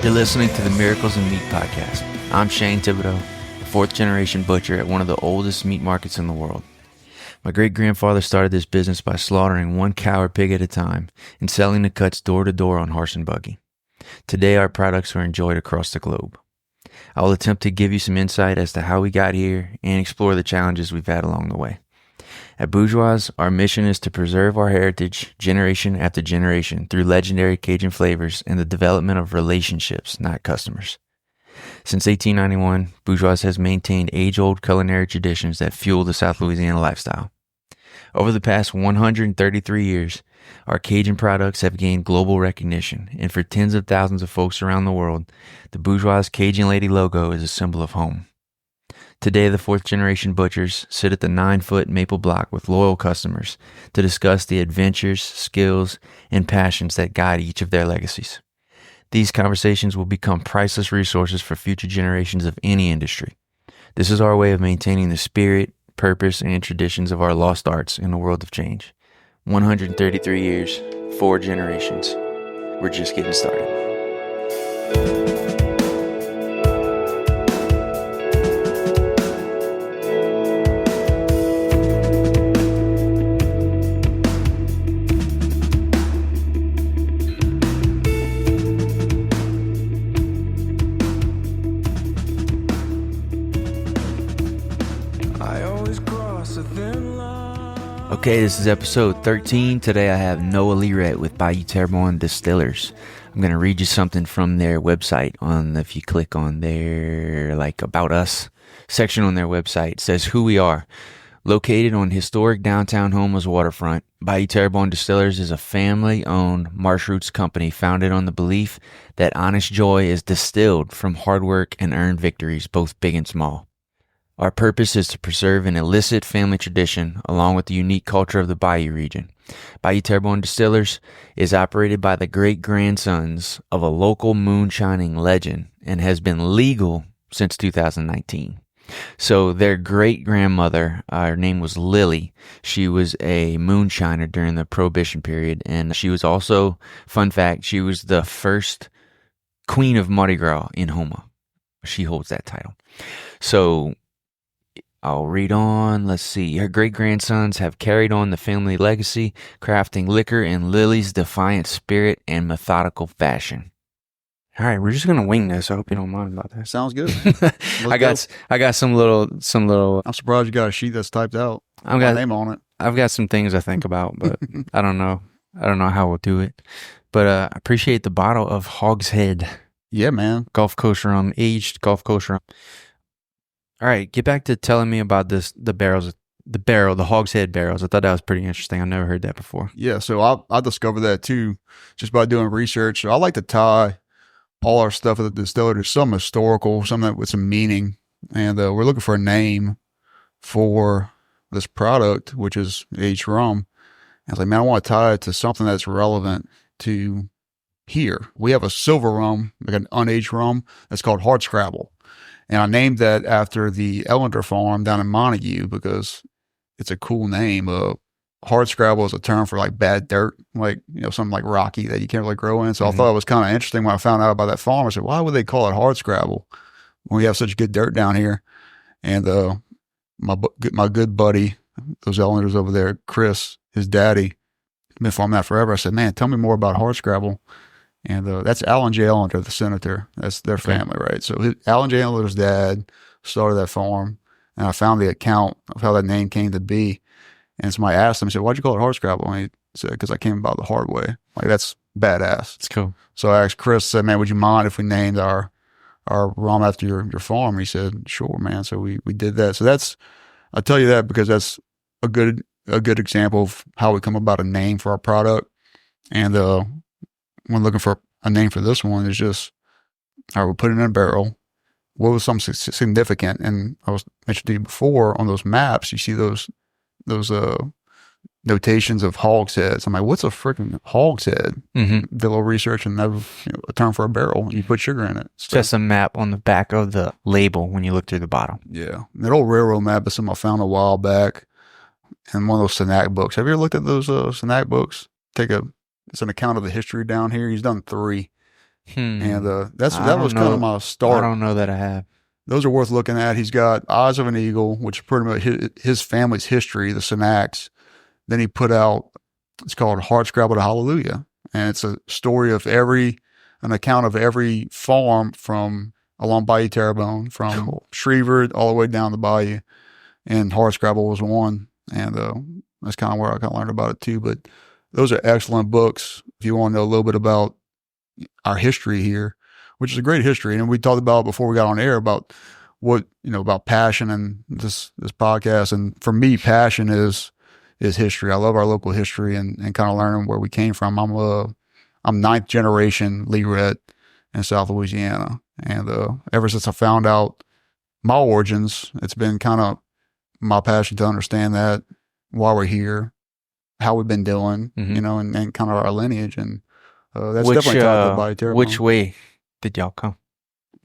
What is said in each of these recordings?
You're listening to the Miracles in Meat podcast. I'm Shane Thibodaux, a fourth-generation butcher at one of the oldest meat markets in the world. My great-grandfather started this business by slaughtering one cow or pig at a time and selling the cuts door-to-door on horse and buggy. Today, our products are enjoyed across the globe. I will attempt to give you some insight as to how we got here and explore the challenges we've had along the way. At Bourgeois, our mission is to preserve our heritage generation after generation through legendary Cajun flavors and the development of relationships, not customers. Since 1891, Bourgeois has maintained age-old culinary traditions that fuel the South Louisiana lifestyle. Over the past 133 years, our Cajun products have gained global recognition, and for tens of thousands of folks around the world, the Bourgeois Cajun Lady logo is a symbol of home. Today, the fourth-generation butchers sit at the 9-foot maple block with loyal customers to discuss the adventures, skills, and passions that guide each of their legacies. These conversations will become priceless resources for future generations of any industry. This is our way of maintaining the spirit, purpose, and traditions of our lost arts in a world of change. 133 years, 4 generations. We're just getting started. Okay, this is episode 13. Today I have Noah Lirette with Bayou Terrebonne Distillers. I'm going to read you something from their website. If you click on their About Us section on their website, it says who we are. Located on historic downtown Homa's waterfront, Bayou Terrebonne Distillers is a family-owned marsh roots company founded on the belief that honest joy is distilled from hard work and earned victories, both big and small. Our purpose is to preserve an illicit family tradition along with the unique culture of the Bayou region. Bayou Terrebonne Distillers is operated by the great-grandsons of a local moonshining legend and has been legal since 2019. So their great-grandmother, her name was Lily. She was a moonshiner during the Prohibition period, and she was also, fun fact, she was the first queen of Mardi Gras in Homa. She holds that title. So I'll read on. Let's see. Her great-grandsons have carried on the family legacy, crafting liquor in Lily's defiant spirit and methodical fashion. All right, we're just gonna wing this. I hope you don't mind about that. Sounds good. I got some little. I'm surprised you got a sheet that's typed out. I've got my name on it. I've got some things I think about, but I don't know. I don't know how we'll do it. But I appreciate the bottle of Hogshead. Yeah, man. Gulf Coast rum, aged Gulf Coast rum. All right, get back to telling me about the Hogshead barrels. I thought that was pretty interesting. I've never heard that before. Yeah, so I discovered that too, just by doing research. So I like to tie all our stuff at the distillery to some historical, something with some meaning. And we're looking for a name for this product, which is aged rum. And I was like, man, I want to tie it to something that's relevant to here. We have a silver rum, like an unaged rum, that's called Hardscrabble. And I named that after the Ellender farm down in Montague because it's a cool name. Hardscrabble is a term for like bad dirt, something like rocky that you can't really grow in. So I thought it was kind of interesting when I found out about that farm. I said, why would they call it Hardscrabble when we have such good dirt down here? And my good buddy, those Ellenders over there, Chris, his daddy, been farming that forever. I said, man, tell me more about Hardscrabble. And that's Alan J. Ellender, the senator. That's their family, right? So Alan J. Ellender's dad started that farm, and I found the account of how that name came to be. And somebody asked him, he said, why'd you call it Hardscrabble? And he said, because I came about the hard way. Like, that's badass. It's cool. So I asked Chris, said, man, would you mind if we named our rum after your farm? And he said, sure, man. So we did that. So I tell you that because that's a good example of how we come about a name for our product. And when looking for a name for this one, is just, all right, we'll put it in a barrel. What was something significant? And I was mentioned to you before on those maps, you see those notations of hogsheads. I'm like, what's a freaking hogshead? Mm-hmm. Did a little research, and that was a term for a barrel. And you put sugar in it. So, just a map on the back of the label when you look through the bottle. Yeah. That old railroad map is something I found a while back in one of those snack books. Have you ever looked at those snack books? It's an account of the history down here. He's done 3. And that I was don't kind of know. my I start. don't know that I have. Those are worth looking at. He's got Eyes of an Eagle, which is pretty much his family's history, the Sinaks. Then he put out, it's called Hardscrabble to Hallelujah. And it's a story of an account of every farm from along Bayou Terrebonne, from Cool. Shreveport all the way down the bayou. And Hardscrabble was one. And that's kind of where I kind of learned about it too. But those are excellent books if you want to know a little bit about our history here, which is a great history. And we talked about before we got on air about what, about passion and this podcast. And for me, passion is history. I love our local history and kind of learning where we came from. I'm ninth generation Lirette in South Louisiana. And ever since I found out my origins, it's been kind of my passion to understand that, why we're here, how we've been doing, and kind of our lineage. And that's definitely tied to Bayou Terrebonne. Which way did y'all come?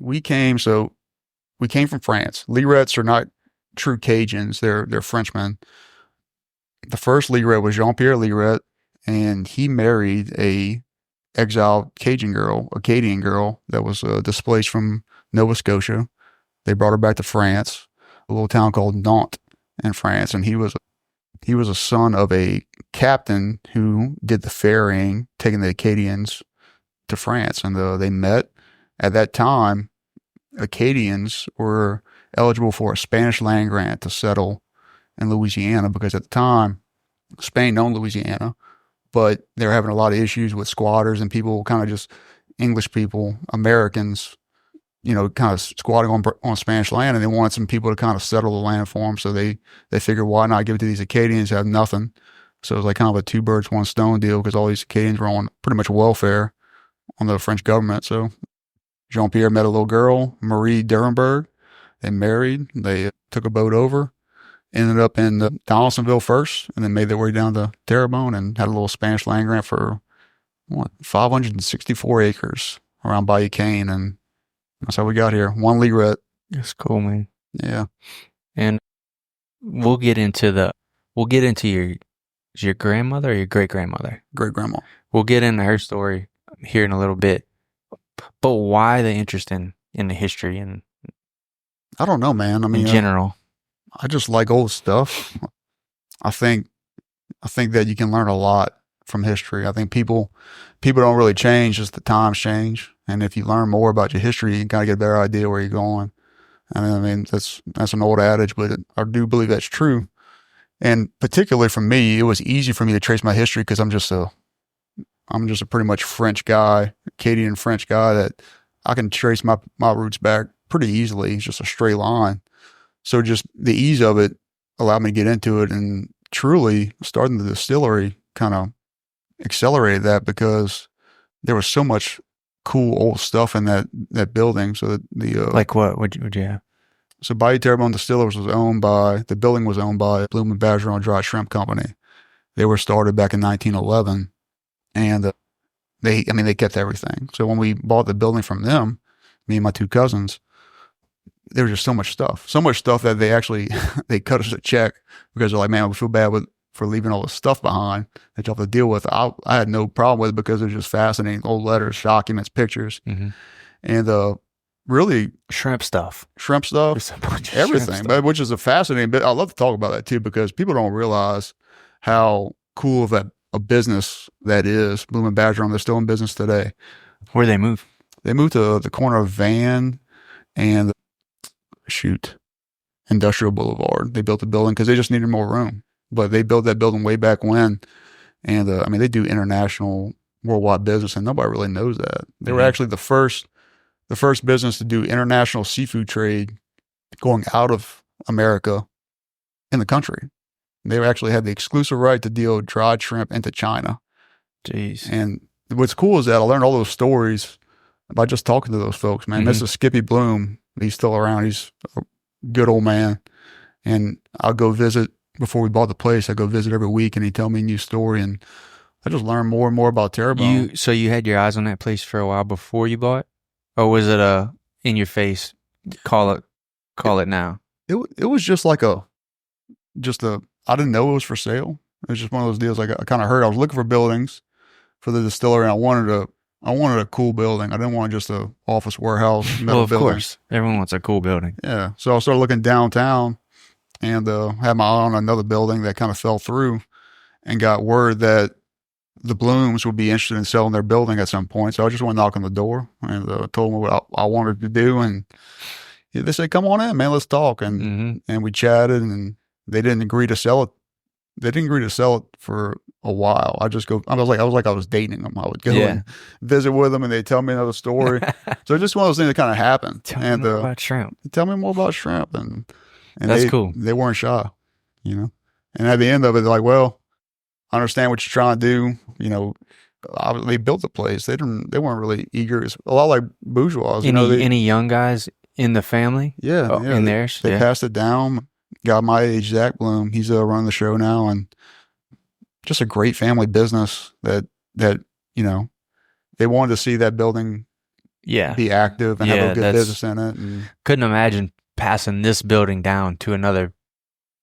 We came from France. Lirettes are not true Cajuns. They're Frenchmen. The first Lirette was Jean-Pierre Lirette, and he married a exiled Acadian girl that was displaced from Nova Scotia. They brought her back to France, a little town called Nantes in France, and he was a son of a captain who did the ferrying, taking the Acadians to France, and they met. At that time, Acadians were eligible for a Spanish land grant to settle in Louisiana because at the time, Spain owned Louisiana, but they were having a lot of issues with squatters and people, kind of just English people, Americans, kind of squatting on Spanish land, and they wanted some people to kind of settle the land for them. So they figured, why not give it to these Acadians who have nothing? So it was like kind of a two birds, one stone deal because all these Acadians were on pretty much welfare on the French government. So Jean-Pierre met a little girl, Marie Durenberg. They married. They took a boat over, ended up in Donaldsonville first, and then made their way down to Terrebonne and had a little Spanish land grant for 564 acres around Bayou Cane, and that's how we got here. One Lirette. That's cool, man. Yeah. And we'll get into your grandmother or your great grandmother? Great grandma. We'll get into her story here in a little bit. But why the interest in the history and I don't know, man. I mean, in general? I just like old stuff. I think that you can learn a lot from history. I think people don't really change as the times change. And if you learn more about your history, you can kind of get a better idea where you're going. And I mean, that's an old adage, but I do believe that's true. And particularly for me, it was easy for me to trace my history because I'm just a pretty much French guy, Acadian French guy, that I can trace my roots back pretty easily. It's just a straight line. So just the ease of it allowed me to get into it, and truly starting the distillery kind of accelerated that because there was so much cool old stuff in that building. So like what would you have? So Bayou Terrebonne Distillers the building was owned by Bloom and Bergeron Dry Shrimp Company. They were started back in 1911, and they kept everything. So when we bought the building from them, me and my two cousins, there was just so much stuff that they actually they cut us a check because they're like, man, we feel bad for leaving all this stuff behind that you have to deal with. I had no problem with it because it was just fascinating. Old letters, documents, pictures, and really shrimp stuff, everything. But which is a fascinating bit. I love to talk about that too because people don't realize how cool of a business that is. Bloom and Bergeron, they're still in business today. Where they move? They moved to the corner of Van and Industrial Boulevard. They built a building because they just needed more room. But they built that building way back when. And they do international, worldwide business, and nobody really knows that. They were actually the first business to do international seafood trade going out of America in the country. They actually had the exclusive right to deal dried shrimp into China. Jeez. And what's cool is that I learned all those stories by just talking to those folks, man. Mr. Skippy Bloom, he's still around. He's a good old man. And I'll go visit before we bought the place. I go visit every week, and he'd tell me a new story. And I just learned more and more about Terrebonne. So you had your eyes on that place for a while before you bought? Or was it in your face, call it now? It was just like I didn't know it was for sale. It was just one of those deals. I kind of heard I was looking for buildings for the distillery, and I I wanted a cool building. I didn't want just a office warehouse metal Well, of building. course, everyone wants a cool building. Yeah. So I started looking downtown and had my eye on another building that kind of fell through and got word that the Blooms would be interested in selling their building at some point. So I just went knock on the door and told them what I wanted to do. And they said, come on in, man, let's talk. And we chatted and they didn't agree to sell it. They didn't agree to sell it for a while. I was dating them. I would go and visit with them and they'd tell me another story. So it's just one of those things that kind of happened. Tell me more about shrimp. Tell me more about shrimp. And that's cool. They weren't shy, you know? And at the end of it, they're like, well, I understand what you're trying to do. You know, they built the place. They weren't really eager. It's a lot like bourgeois. Any young guys in the family? Yeah. In theirs? They passed it down. Got my age, Zach Bloom. He's running the show now, and just a great family business that you know, they wanted to see that building be active and have a good business in it. And couldn't imagine passing this building down to another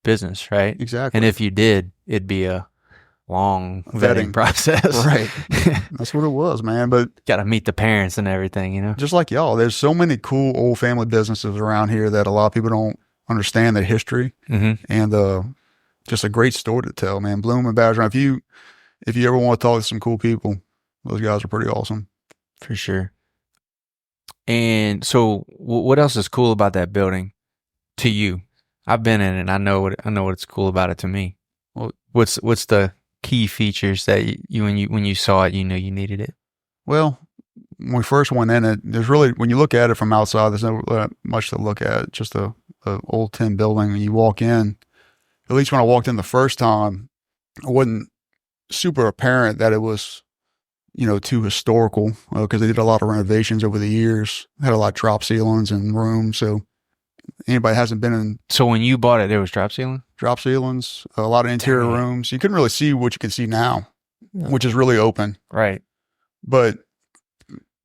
business, right? Exactly. And if you did, it'd be a long vetting process. Right. That's what it was, man. But got to meet the parents and everything, you know? Just like y'all, there's so many cool old family businesses around here that a lot of people don't understand the history, and just a great story to tell, man. Bloom and Badger. If you ever want to talk to some cool people, those guys are pretty awesome, for sure. And so, what else is cool about that building to you? I've been in it. And I know what's cool about it to me. Well, what's the key features that when you saw it, you knew you needed it? Well, when we first went in it, there's really, when you look at it from outside, there's not much to look at. Just a old tin building. When you walk in, at least when I walked in the first time, it wasn't super apparent that it was, you know, too historical, because they did a lot of renovations over the years. Had a lot of drop ceilings and rooms. So anybody hasn't been in. So when you bought it, there was drop ceiling? Drop ceilings, a lot of interior rooms. You couldn't really see what you can see now, which is really open. Right. But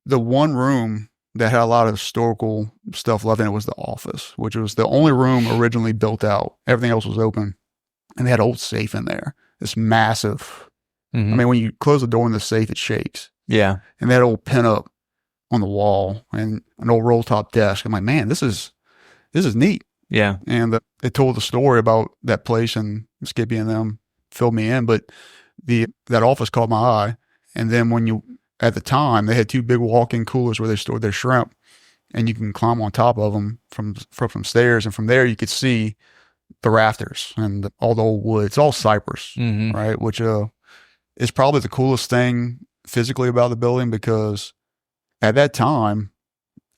the one room that had a lot of historical stuff left in it was the office, which was the only room originally built out. Everything else was open. And they had an old safe in there. This massive. I mean, when you close the door in the safe, it shakes. Yeah. And they had an old pin-up on the wall and an old roll-top desk. I'm like, man, this is neat. Yeah. And it told the story about that place, and Skippy and them filled me in. But that office caught my eye. And then at the time, they had two big walk-in coolers where they stored their shrimp, and you can climb on top of them from stairs. And from there, you could see the rafters and all the old wood. It's all cypress, right? Which is probably the coolest thing physically about the building, because at that time,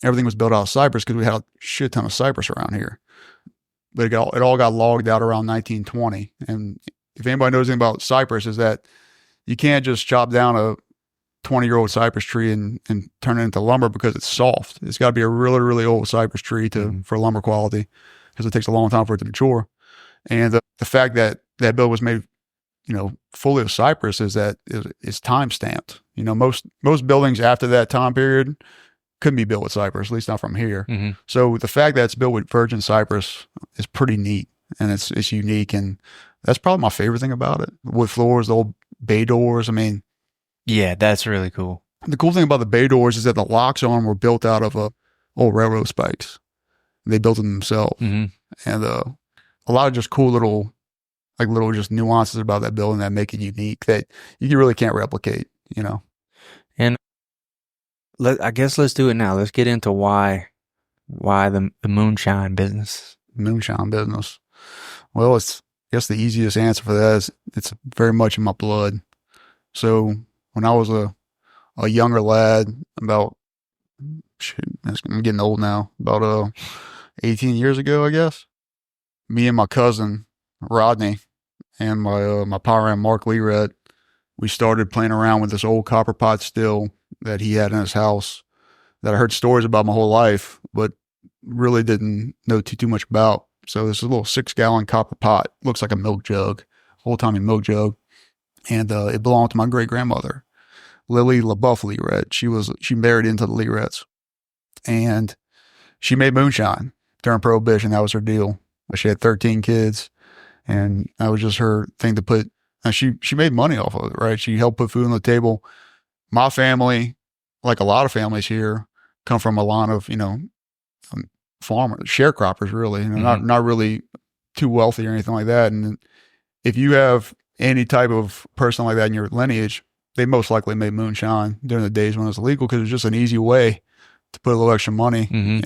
everything was built out of cypress because we had a shit ton of cypress around here. But it all got logged out around 1920. And if anybody knows anything about cypress, is that you can't just chop down a 20-year-old cypress tree and turn it into lumber because it's soft. It's got to be a really, really old cypress tree for lumber quality, because it takes a long time for it to mature. And the fact that that building was made, you know, fully of cypress is that it's time stamped. You know, most buildings after that time period couldn't be built with cypress, at least not from here. So the fact that it's built with virgin cypress is pretty neat, and it's unique, and that's probably my favorite thing about it. Wood floors, the old bay doors. I mean, yeah, that's really cool. The cool thing about the bay doors is that the locks on them were built out of old railroad spikes. They built them themselves, and a lot of just cool little just nuances about that building that make it unique that you really can't replicate. You know. And I guess let's do it now. Let's get into why the moonshine business. Moonshine business. Well, I guess the easiest answer for that is it's very much in my blood. So when I was a younger lad, I'm getting old now, about 18 years ago, I guess, me and my cousin Rodney and my power man Mark Lirette, we started playing around with this old copper pot still that he had in his house that I heard stories about my whole life, but really didn't know too much about. So this is a little 6-gallon copper pot, looks like a milk jug, old-timey milk jug. And it belonged to my great-grandmother, Lily LaBeouf Lirette. She married into the Lirettes. And she made moonshine during Prohibition. That was her deal. She had 13 kids, and that was just her thing to put. And she made money off of it, right? She helped put food on the table. My family like a lot of families here, come from a line of, farmers, sharecroppers, really, not really too wealthy or anything like that. And if you have any type of person like that in your lineage, they most likely made moonshine during the days when it was illegal because it was just an easy way to put a little extra money in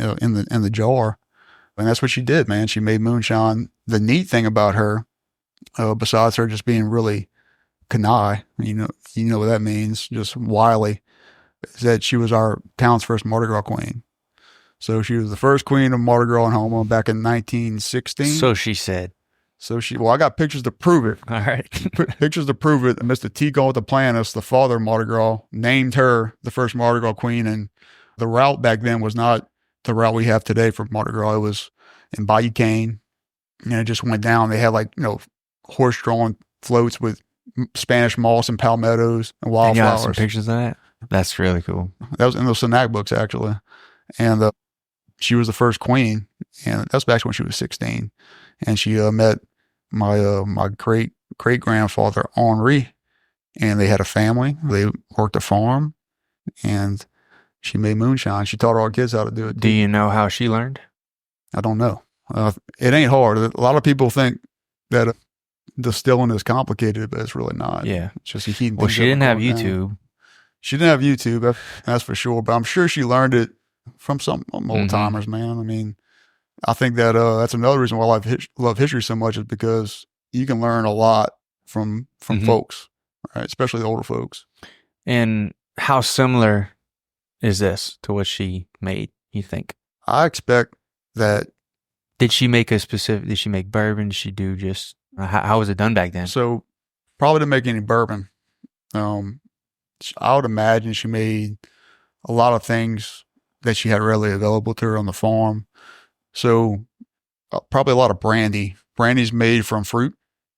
the jar. And that's what she did, man. She made moonshine. The neat thing about her, besides her just being really canaille, you know what that means, just wily, is that she was our town's first Mardi Gras queen. So she was the first queen of Mardi Gras in Houma back in 1916. So she said. I got pictures to prove it. All right. Pictures to prove it. Mr. Tico the Planus, the father of Mardi Gras, named her the first Mardi Gras queen. And the route back then was not the route we have today for Mardi Gras. It was in Bayou Cane. And it just went down. They had horse-drawn floats with Spanish moss and palmettos and wildflowers. And you have some pictures of that? That's really cool. That was in those Snack books, actually. And she was the first queen. And that's back when she was 16. And she met my great grandfather Henri, and they had a family. They worked a farm, and she made moonshine. She taught our kids how to do it. Do you know how she learned? I don't know. It ain't hard. A lot of people think that distilling is complicated, but it's really not. Yeah, it's just heating. Well, she didn't have YouTube. She didn't have YouTube. That's for sure. But I'm sure she learned it from some old timers, man. I mean, I think that that's another reason why I love history so much, is because you can learn a lot from folks, right? Especially the older folks. And how similar is this to what she made, you think? I expect that. Did she make bourbon? Did she do just, how was it done back then? So probably didn't make any bourbon. I would imagine she made a lot of things that she had readily available to her on the farm. So probably a lot of brandy. Brandy's made from fruit.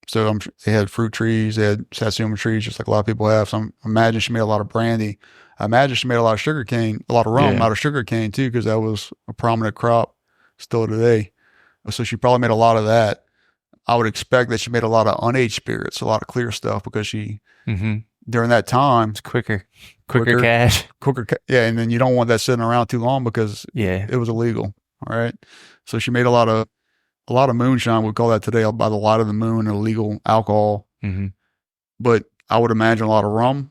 So they had fruit trees, they had satsuma trees, just like a lot of people have. So I imagine she made a lot of brandy. I imagine she made a lot of sugarcane, a lot of rum out of sugarcane too, because that was a prominent crop still today. So she probably made a lot of that. I would expect that she made a lot of unaged spirits, a lot of clear stuff, because she, during that time, it's quicker cash. Yeah, and then you don't want that sitting around too long because it was illegal. All right. So she made a lot of moonshine. We call that today by the light of the moon, illegal alcohol. But I would imagine a lot of rum,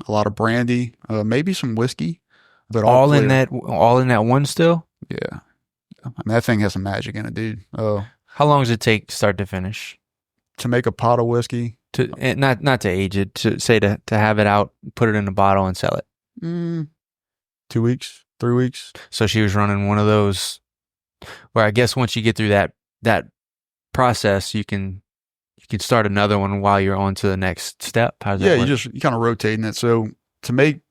a lot of brandy, maybe some whiskey, but all in that one still. Yeah. I mean, that thing has some magic in it, dude. How long does it take start to finish? To make a pot of whiskey? Not to age it, to have it out, put it in a bottle and sell it. 2 weeks, 3 weeks. So she was running one of those where I guess once you get through that process, you can start another one while you're on to the next step. How's that work? You kind of rotating it. So to make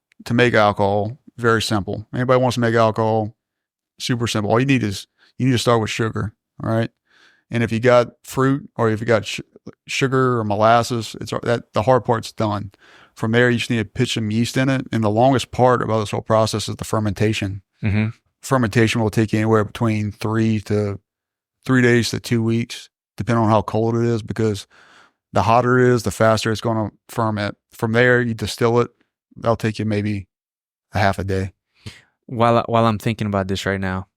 alcohol, very simple. Anybody wants to make alcohol, super simple. All you need to start with sugar. All right. And if you got fruit or if you got sugar or molasses, the hard part's done. From there, you just need to pitch some yeast in it. And the longest part about this whole process is the fermentation. Fermentation will take you anywhere between 3 days to 2 weeks, depending on how cold it is, because the hotter it is, the faster it's going to ferment. From there, you distill it. That'll take you maybe a half a day. While I'm thinking about this right now,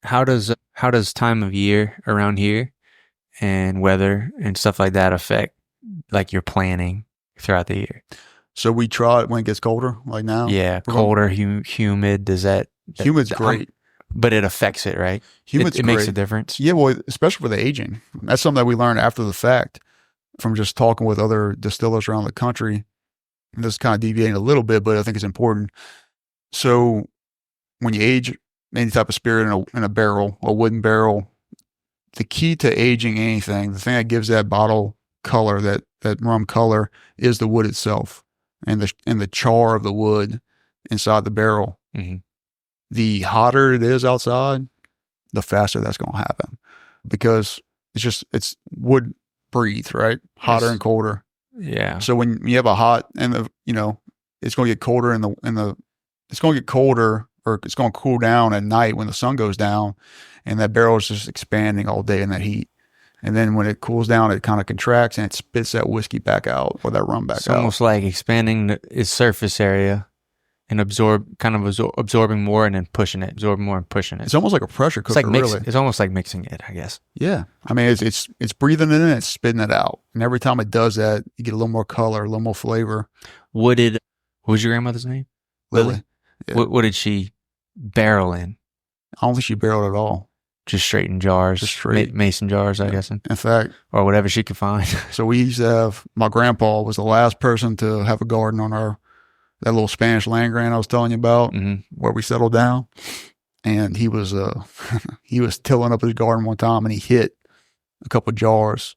how does time of year around here and weather and stuff like that affect like your planning throughout the year? So we try it when it gets colder, like now. Yeah, colder, humid. Humid's great, but it affects it, right? Humid's it makes a difference. Yeah, well, especially for the aging. That's something that we learned after the fact from just talking with other distillers around the country. And this is kind of deviating a little bit, but I think it's important. So when you age any type of spirit in a barrel, a wooden barrel, the key to aging anything, the thing that gives that bottle color, that rum color, is the wood itself and the char of the wood inside the barrel. The hotter it is outside, the faster that's going to happen, because it's wood breathe, right? Hotter and colder. Yeah. So when you have a hot and it's going to get colder it's going to get colder, or it's going to cool down at night when the sun goes down, and that barrel is just expanding all day in that heat. And then when it cools down, it kind of contracts and it spits that whiskey back out, or that rum back out. It's almost like expanding its surface area and absorbing more and then pushing it, absorbing more and pushing it. It's almost like a pressure cooker, really. It's almost like mixing it, I guess. Yeah. I mean, it's breathing it in and it's spitting it out. And every time it does that, you get a little more color, a little more flavor. What was your grandmother's name? Lily. Yeah. What did she barrel in? I don't think she barreled at all. Just straight in jars, Just straight. mason jars, I guess. In fact, or whatever she could find. So we used to have, my grandpa was the last person to have a garden on that little Spanish land grant I was telling you about, where we settled down. And he was tilling up his garden one time and he hit a couple jars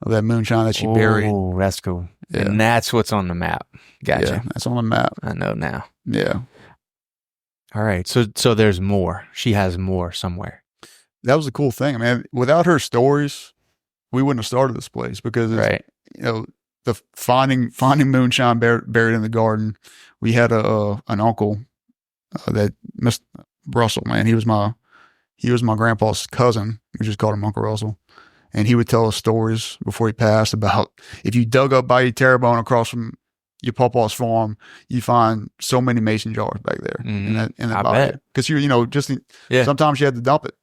of that moonshine that she buried. Oh, that's cool. Yeah. And that's what's on the map. Gotcha. Yeah, that's on the map. I know now. Yeah. All right. So there's more. She has more somewhere. That was the cool thing. I mean, without her stories, we wouldn't have started this place because right. The finding moonshine buried in the garden. We had an uncle that Mr. Russell, man. He was my grandpa's cousin. We just called him Uncle Russell. And he would tell us stories before he passed about if you dug up Bayou Terrebonne across from your papa's farm, you find so many mason jars back there in that bayou. Because sometimes you had to dump it,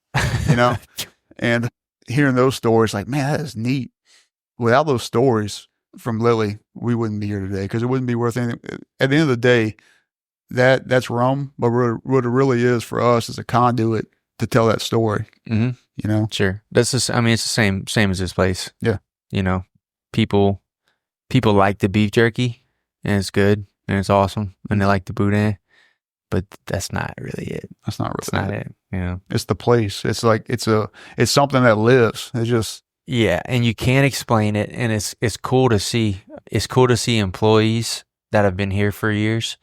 and hearing those stories, like, man, that is neat. Without those stories from Lily, we wouldn't be here today because it wouldn't be worth anything. At the end of the day, that's rum, but what it really is for us is a conduit to tell that story. Sure. It's the same as this place. Yeah. People like the beef jerky and it's good and it's awesome and they like the boudin, but that's not really it. That's not really it. It's the place. It's like, it's something that lives. It's just. Yeah. And you can't explain it. And it's cool to see. It's cool to see employees that have been here for years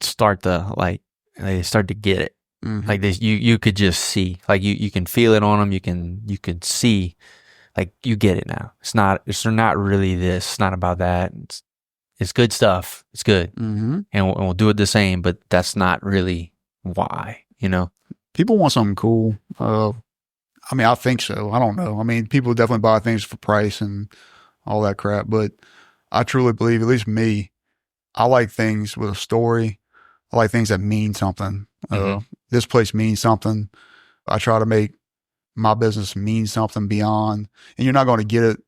start to get it. Like this, you could just see, like you can feel it on them. You can see, like you get it now. It's not really this. It's not about that. It's good stuff. It's good, and we'll do it the same. But that's not really why. People want something cool. I think so. I don't know. I mean, people definitely buy things for price and all that crap. But I truly believe, at least me, I like things with a story. I like things that mean something. This place means something. I try to make my business mean something beyond, and you're not going to get it.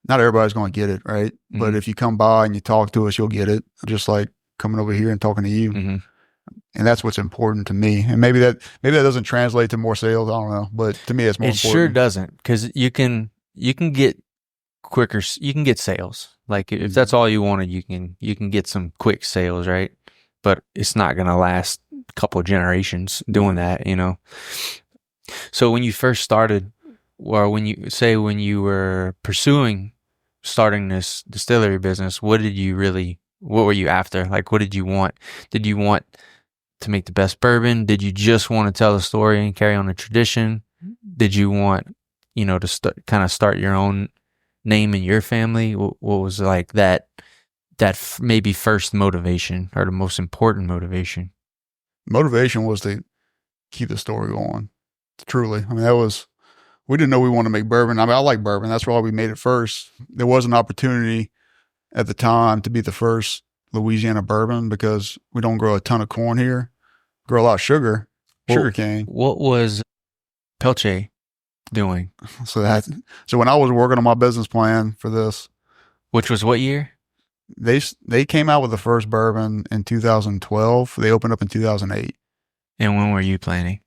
Not everybody's going to get it, right? But if you come by and you talk to us, you'll get it. Just like coming over here and talking to you. And that's what's important to me. And maybe that doesn't translate to more sales. I don't know, but to me, it's more important. It sure doesn't, because you can get quicker. You can get sales. Like if that's all you wanted, you can get some quick sales, right? But it's not going to last a couple of generations doing that, So when you first started, or when you were pursuing starting this distillery business, what were you after? Like, what did you want? Did you want to make the best bourbon? Did you just want to tell a story and carry on the tradition? Did you want, to kind of start your own name in your family? What was like that maybe first motivation, or the most important motivation? Motivation was to keep the story going. Truly. I mean, we didn't know we wanted to make bourbon. I mean, I like bourbon. That's why we made it first. There was an opportunity at the time to be the first Louisiana bourbon because we don't grow a ton of corn here. Grow a lot of sugar cane. What was Pelche doing? So when I was working on my business plan for this, which was what year? They came out with the first bourbon in 2012. They opened up in 2008. And when were you planning?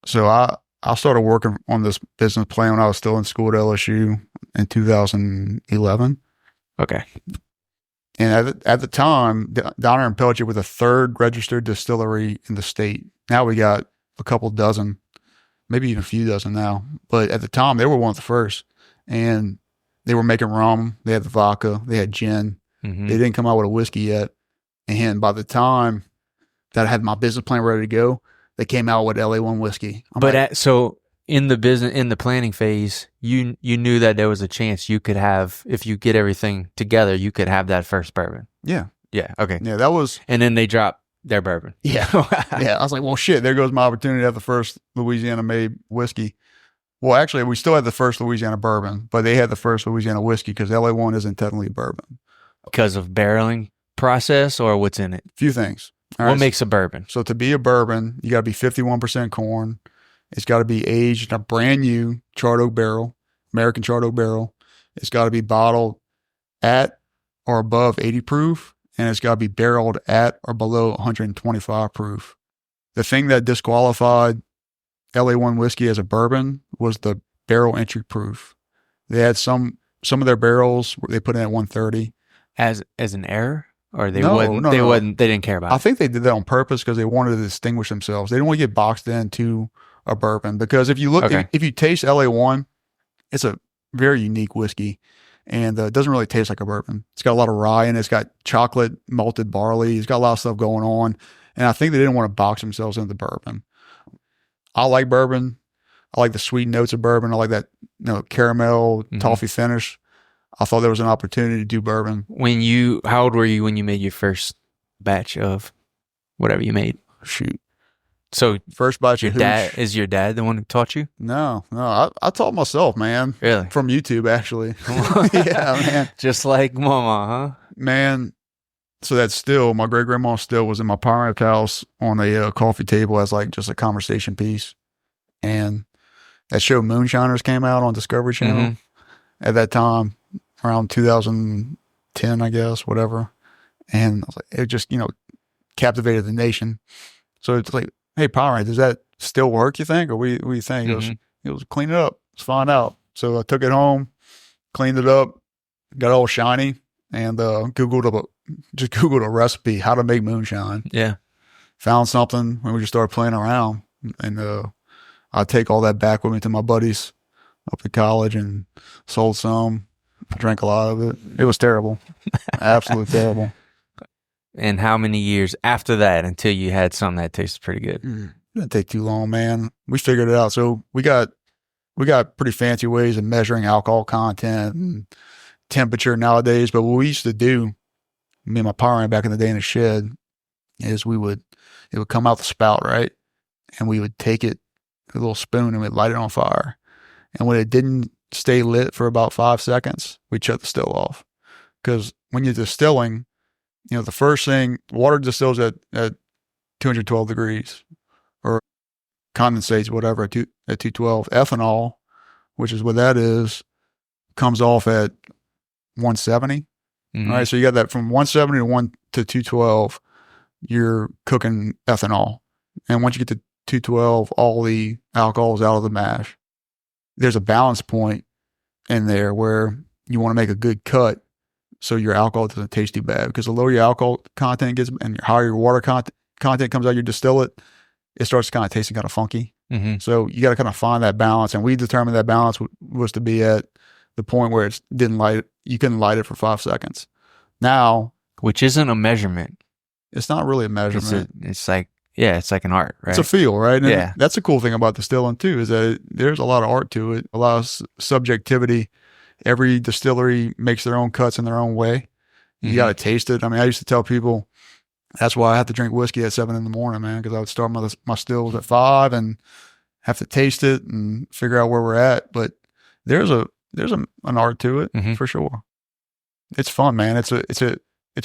So I started working on this business plan when I was still in school at LSU in 2011. Okay. And at the time, Donner and Pelche were the third registered distillery in the state. Now we got a couple dozen, maybe even a few dozen now. But at the time, they were one of the first. And they were making rum. They had the vodka. They had gin. They didn't come out with a whiskey yet. And by the time that I had my business plan ready to go, they came out with LA1 whiskey. So in the planning phase, you knew that there was a chance you could have, if you get everything together, you could have that first bourbon. Yeah. Yeah. Okay. Yeah, that was. And then they dropped their bourbon. Yeah. Yeah. I was like, well, shit, there goes my opportunity to have the first Louisiana made whiskey. Well, actually, we still had the first Louisiana bourbon, but they had the first Louisiana whiskey because LA1 isn't technically bourbon. Because of barreling process or what's in it? A few things. All What right, makes a bourbon? so to be a bourbon, you got to be 51% corn. It's got to be aged in a brand new charred oak barrel, American charred oak barrel. It's got to be bottled at or above 80 proof, and it's got to be barreled at or below 125 proof. The thing that disqualified LA1 whiskey as a bourbon was the barrel entry proof. They had some of their barrels they put in at 130. As an error? Or they No, wouldn't no, they no. wouldn't they didn't care about I it? think they did that on purpose because they wanted to distinguish themselves. They didn't want to get boxed into a bourbon because if you look, Okay. if you taste LA1, it's a very unique whiskey, and it doesn't really taste like a bourbon. It's got a lot of rye in it. It's got chocolate malted barley. It's got a lot of stuff going on, and I think they didn't want to box themselves into bourbon. I like bourbon. I like the sweet notes of bourbon. I like that caramel toffee finish. I thought there was an opportunity to do bourbon. How old were you when you made your first batch of whatever you made? Shoot. So First batch of hooch. is your dad the one who taught you? No. I taught myself, man. Really? From YouTube, actually. Yeah, man. Just like mama, huh? Man. So that still, my great grandma still was in my parents' house on a coffee table as like just a conversation piece. And that show Moonshiners came out on Discovery Channel at that time, around 2010, I guess, whatever. And I was like, it just, captivated the nation. So it's like, hey, Power, does that still work, you think? Or what do you think? It was clean it up. Let's find out. So I took it home, cleaned it up, got all shiny, and Googled a recipe, how to make moonshine. Yeah. Found something, and we just started playing around. And I take all that back with me to my buddies up at college and sold some. I drank a lot of it. It was terrible. Absolutely terrible. And how many years after that until you had something that tasted pretty good? It didn't take too long, man. We figured it out. So we got pretty fancy ways of measuring alcohol content and temperature nowadays. But what we used to do, me and my parent back in the day in the shed, is it would come out the spout, right? And we would take it, a little spoon, and we'd light it on fire. And when it didn't stay lit for about 5 seconds, we'd shut the still off. Because when you're distilling, the first thing, water distills at 212 degrees or condensates, whatever, at 212. Ethanol, which is what that is, comes off at 170. All right. So you got that from 170 to 212, you're cooking ethanol. And once you get to 212, all the alcohol is out of the mash. There's a balance point in there where you want to make a good cut so your alcohol doesn't taste too bad, because the lower your alcohol content gets and the higher your water content comes out, you distill it, it starts kind of tasting kind of funky. So you got to kind of find that balance, and we determined that balance was to be at the point where you couldn't light it for 5 seconds. Now, which isn't a measurement. It's not really a measurement. It's like an art, right? It's a feel, right? And yeah. That's the cool thing about distilling too, is that there's a lot of art to it, a lot of subjectivity. Every distillery makes their own cuts in their own way. You got to taste it. I mean, I used to tell people that's why I have to drink whiskey at 7 a.m, man, because I would start my stills at 5 and have to taste it and figure out where we're at. But there's an art to it for sure. It's fun, man. It's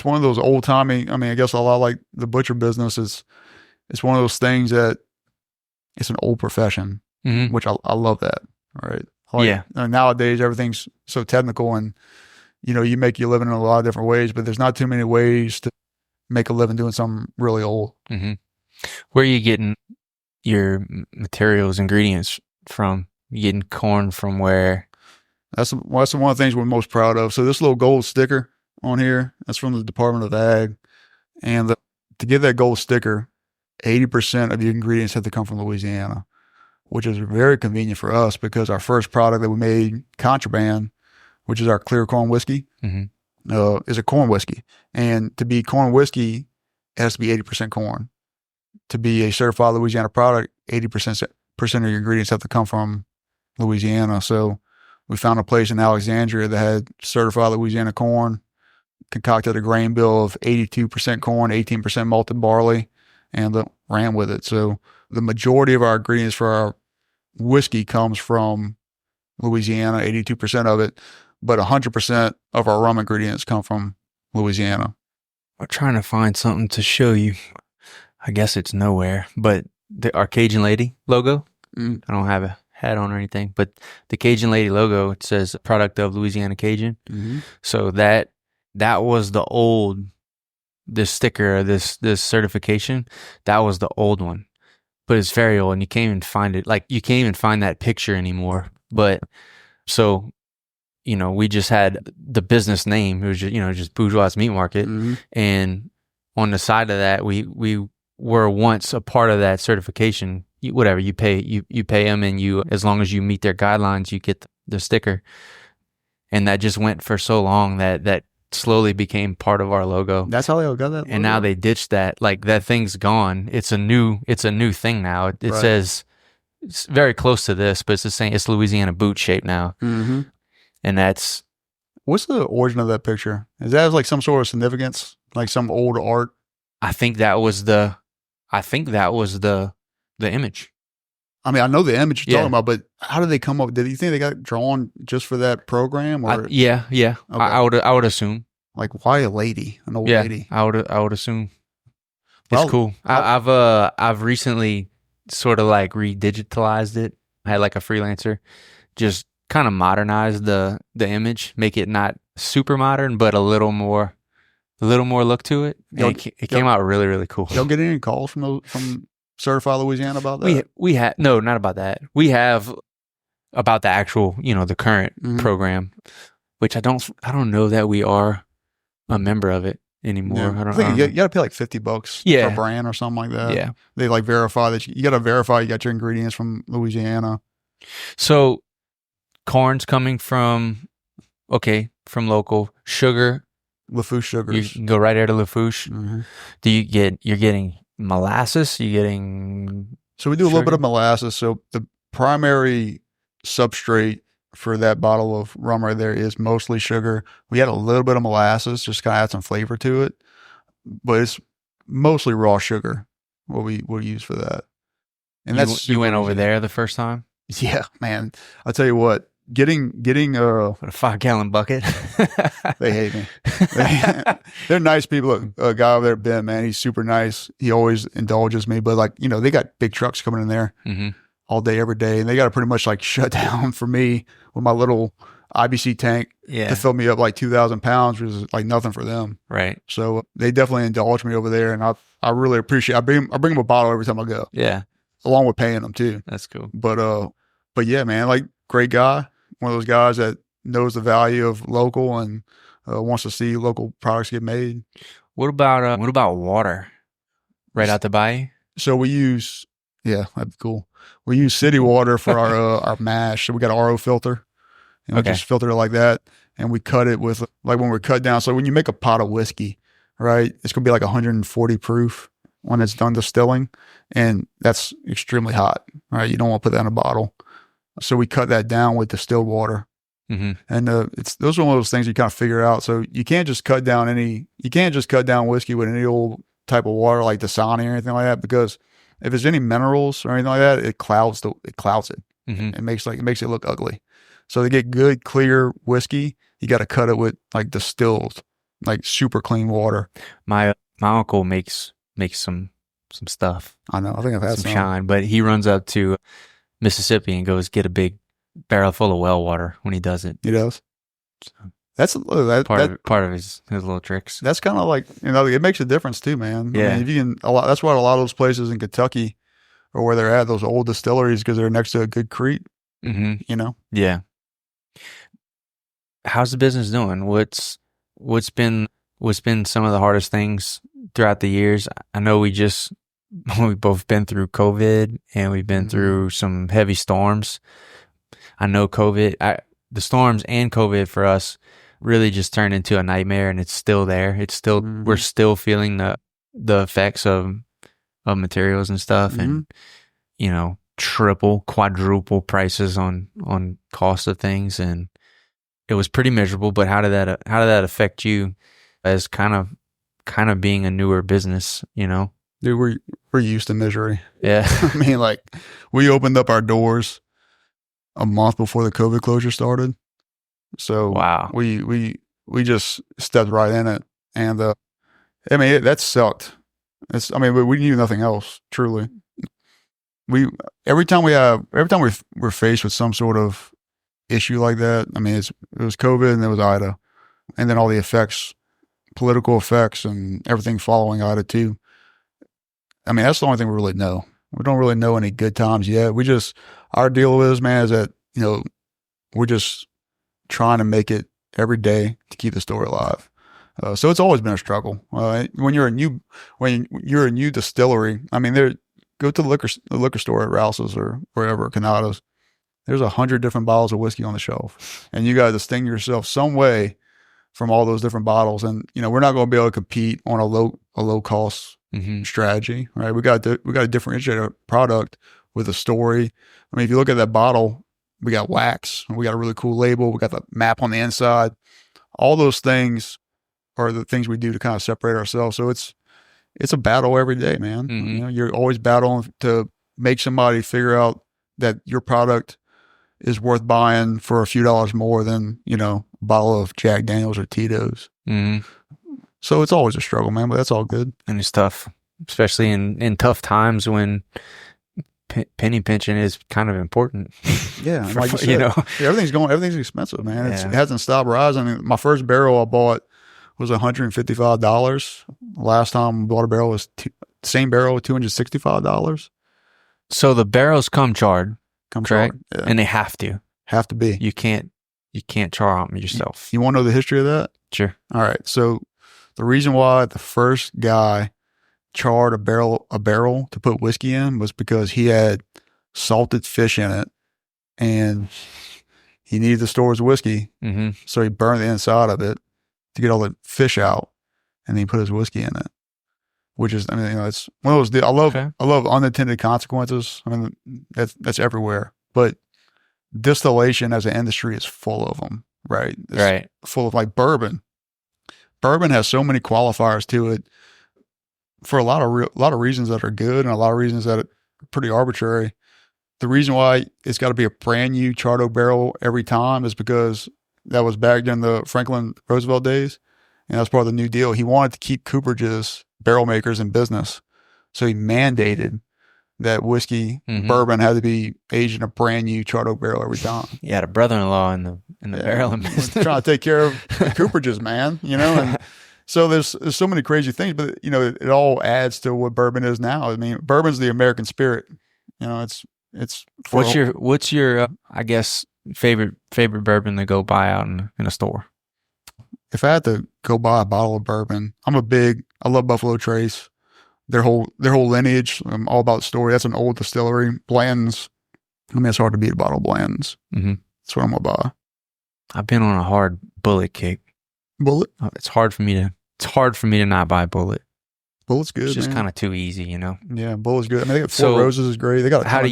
one of those old timey. I mean, I guess a lot like the butcher business is. It's one of those things that it's an old profession, which I love that. Right? Nowadays, everything's so technical, and you make your living in a lot of different ways, but there's not too many ways to make a living doing something really old. Where are you getting your materials, ingredients from? You getting corn from where? That's one of the things we're most proud of. So this little gold sticker on here, that's from the Department of Ag, and to get that gold sticker, 80% of the ingredients have to come from Louisiana, which is very convenient for us because our first product that we made, Contraband, which is our clear corn whiskey, is a corn whiskey. And to be corn whiskey, it has to be 80% corn. To be a certified Louisiana product, 80% of your ingredients have to come from Louisiana. So we found a place in Alexandria that had certified Louisiana corn, concocted a grain bill of 82% corn, 18% malted barley, and ran with it. So the majority of our ingredients for our whiskey comes from Louisiana, 82% of it, but 100% of our rum ingredients come from Louisiana. I'm trying to find something to show you. I guess it's nowhere, but our Cajun Lady logo, Mm. I don't have a hat on or anything, but the Cajun Lady logo, it says product of Louisiana Cajun. Mm-hmm. So that was this sticker, this certification, that was the old one, but it's very old and you can't even find it. Like you can't even find that picture anymore. But so, we just had the business name. It was just Bourgeois Meat Market. Mm-hmm. And on the side of that, we were once a part of that certification. Whatever you pay them, and as long as you meet their guidelines, you get the sticker. And that just went for so long that slowly became part of our logo. That's how they got that logo? And now they ditched that. Like that thing's gone. It's a new thing now. It Right. says it's very close to this, but it's the same. It's Louisiana boot shape now. Mm-hmm. And that's, what's the origin of that picture? Is that like some sort of significance, like some old art? I think that was the image. I mean, I know the image you're Yeah. talking about, but how did they come up? Did you think they got drawn just for that program, or Yeah. Okay. I would assume. like why a lady, an old Yeah, lady? I would assume. It's Well, cool. I've recently sort of like redigitalized it. I had like a freelancer just kind of modernize the image, make it not super modern, but a little more look to it. And it came out really, really cool. Y'all get any calls from Certified Louisiana about that? We had no, not about that. We have about the actual, the current Mhm. program, which I don't know that we are a member of it anymore. Yeah. I I don't think know. you got to pay like $50 Yeah. per brand or something like that. Yeah. They like verify that you got to verify you got your ingredients from Louisiana. So corn's coming from local. Sugar, Lafouche sugars. you can go right there to Lafouche. Mhm. You're getting molasses, you're getting So we do a little Sugar. bit of molasses. So the primary substrate for that bottle of rum right there is mostly sugar. We add a little bit of molasses, just kind of add some flavor to it, but it's mostly raw sugar. What we use for that, and that's you went super over easy. there the first time Yeah, man. I'll tell you what. Getting with a 5-gallon bucket. they hate me. They're nice people. A guy over there, Ben, man, he's super nice. He always indulges me, but they got big trucks coming in there Hmm. all day, every day, and they got to pretty much like shut down for me with my little IBC tank Yeah, to fill me up like 2,000 pounds, which is like nothing for them. right. So they definitely indulge me over there, and I really appreciate. I bring them a bottle every time I go, Yeah, along with paying them too. that's cool. But yeah, man, like great guy, one of those guys that knows the value of local and wants to see local products get made. What about water? Right out the bayou? So we use, that'd be cool. We use city water for our mash. So we got an RO filter, and we Okay. just filter it like that, and we cut it with like when we're cut down. So when you make a pot of whiskey, right, it's gonna be like 140 proof when it's done distilling, and that's extremely hot. Right, you don't want to put that in a bottle. So we cut that down with distilled water. Mm-hmm. And those are one of those things you kind of figure out. So you can't just cut down whiskey with any old type of water like Dasani or anything like that, because if there's any minerals or anything like that, it clouds it. Mm-hmm. It makes it look ugly. So to get good, clear whiskey, you got to cut it with like distilled, like super clean water. My uncle makes some stuff, I know. I think I've had some shine, but he runs up to Mississippi and goes get a big barrel full of well water when he does it. He does. So That's part of his little tricks. that's kind of like, it makes a difference too, man. Yeah. I mean, if you can, that's why a lot of those places in Kentucky or where they're at, those old distilleries, because they're next to a good creek, Mm-hmm. Yeah. How's the business doing? What's been some of the hardest things throughout the years? I know we've both been through COVID and we've been Mhm. through some heavy storms. I know the storms and COVID for us really just turned into a nightmare, and it's still there. It's still, Mhm. we're still feeling the effects of materials and stuff, and triple, quadruple prices on cost of things, and it was pretty miserable. But how did that affect you as kind of being a newer business? Dude, we're used to misery. Yeah. I mean, like, we opened up our doors a month before the COVID closure started. So Wow. we just stepped right in it. And, that sucked. We knew nothing else, truly. Every time we're faced with some sort of issue like that, I mean, it was COVID and it was Ida, and then all the effects, political effects, and everything following Ida too. I mean, that's the only thing we really know. We don't really know any good times yet. Our deal is, man, is that, we're just trying to make it every day to keep the store alive. So it's always been a struggle. When you're a new distillery, I mean, go to the liquor store at Rouse's or wherever, Canada's. There's 100 different bottles of whiskey on the shelf, and you got to distinguish yourself some way from all those different bottles. And we're not going to be able to compete on a low cost strategy, right? We got to differentiate our product with a story. I mean, if you look at that bottle, we got wax, we got a really cool label, we got the map on the inside. All those things are the things we do to kind of separate ourselves. So it's a battle every day, man. You're always battling to make somebody figure out that your product is worth buying for a few dollars more than, a bottle of Jack Daniels or Tito's. So it's always a struggle, man, but that's all good. And it's tough, especially in tough times when penny pinching is kind of important. Yeah. Like you said, everything's expensive, man. It hasn't stopped rising. I mean, my first barrel I bought was $155. Last time I bought a barrel was same barrel with $265. So the barrels come charred, correct? Yeah. And they have to be. You can't char them yourself. You want to know the history of that? Sure. All right. So the reason why the first guy charred a barrel to put whiskey in was because he had salted fish in it, and he needed to store his whiskey. So he burned the inside of it to get all the fish out, and then he put his whiskey in it. Which is, it's one of those. I love unintended consequences. I mean, that's everywhere. But distillation as an industry is full of them, right? It's full of, like, bourbon. Bourbon has so many qualifiers to it for a lot of reasons that are good and a lot of reasons that are pretty arbitrary. The reason why it's got to be a brand new charred oak barrel every time is because that was back in the Franklin Roosevelt days, and that's part of the New Deal. He wanted to keep cooperages, barrel makers, in business, so he mandated that whiskey, bourbon, had to be aged in a brand new charred oak barrel every time. You had a brother-in-law in the barreling business. Trying to take care of the cooperages, man. And so there's so many crazy things, but it all adds to what bourbon is now. I mean, bourbon's the American spirit. It's. What's your I guess favorite bourbon to go buy out in a store? If I had to go buy a bottle of bourbon, I love Buffalo Trace. Their whole lineage. I'm all about the story. That's an old distillery. Blanton's. I mean, it's hard to beat a bottle of Blanton's. That's what I'm gonna buy. I've been on a hard Bullet kick. Bullet? It's hard for me to not buy Bullet. Bullet's good. It's just kind of too easy, Yeah, Bullet's good. I mean, they got Four Roses is great. They got how do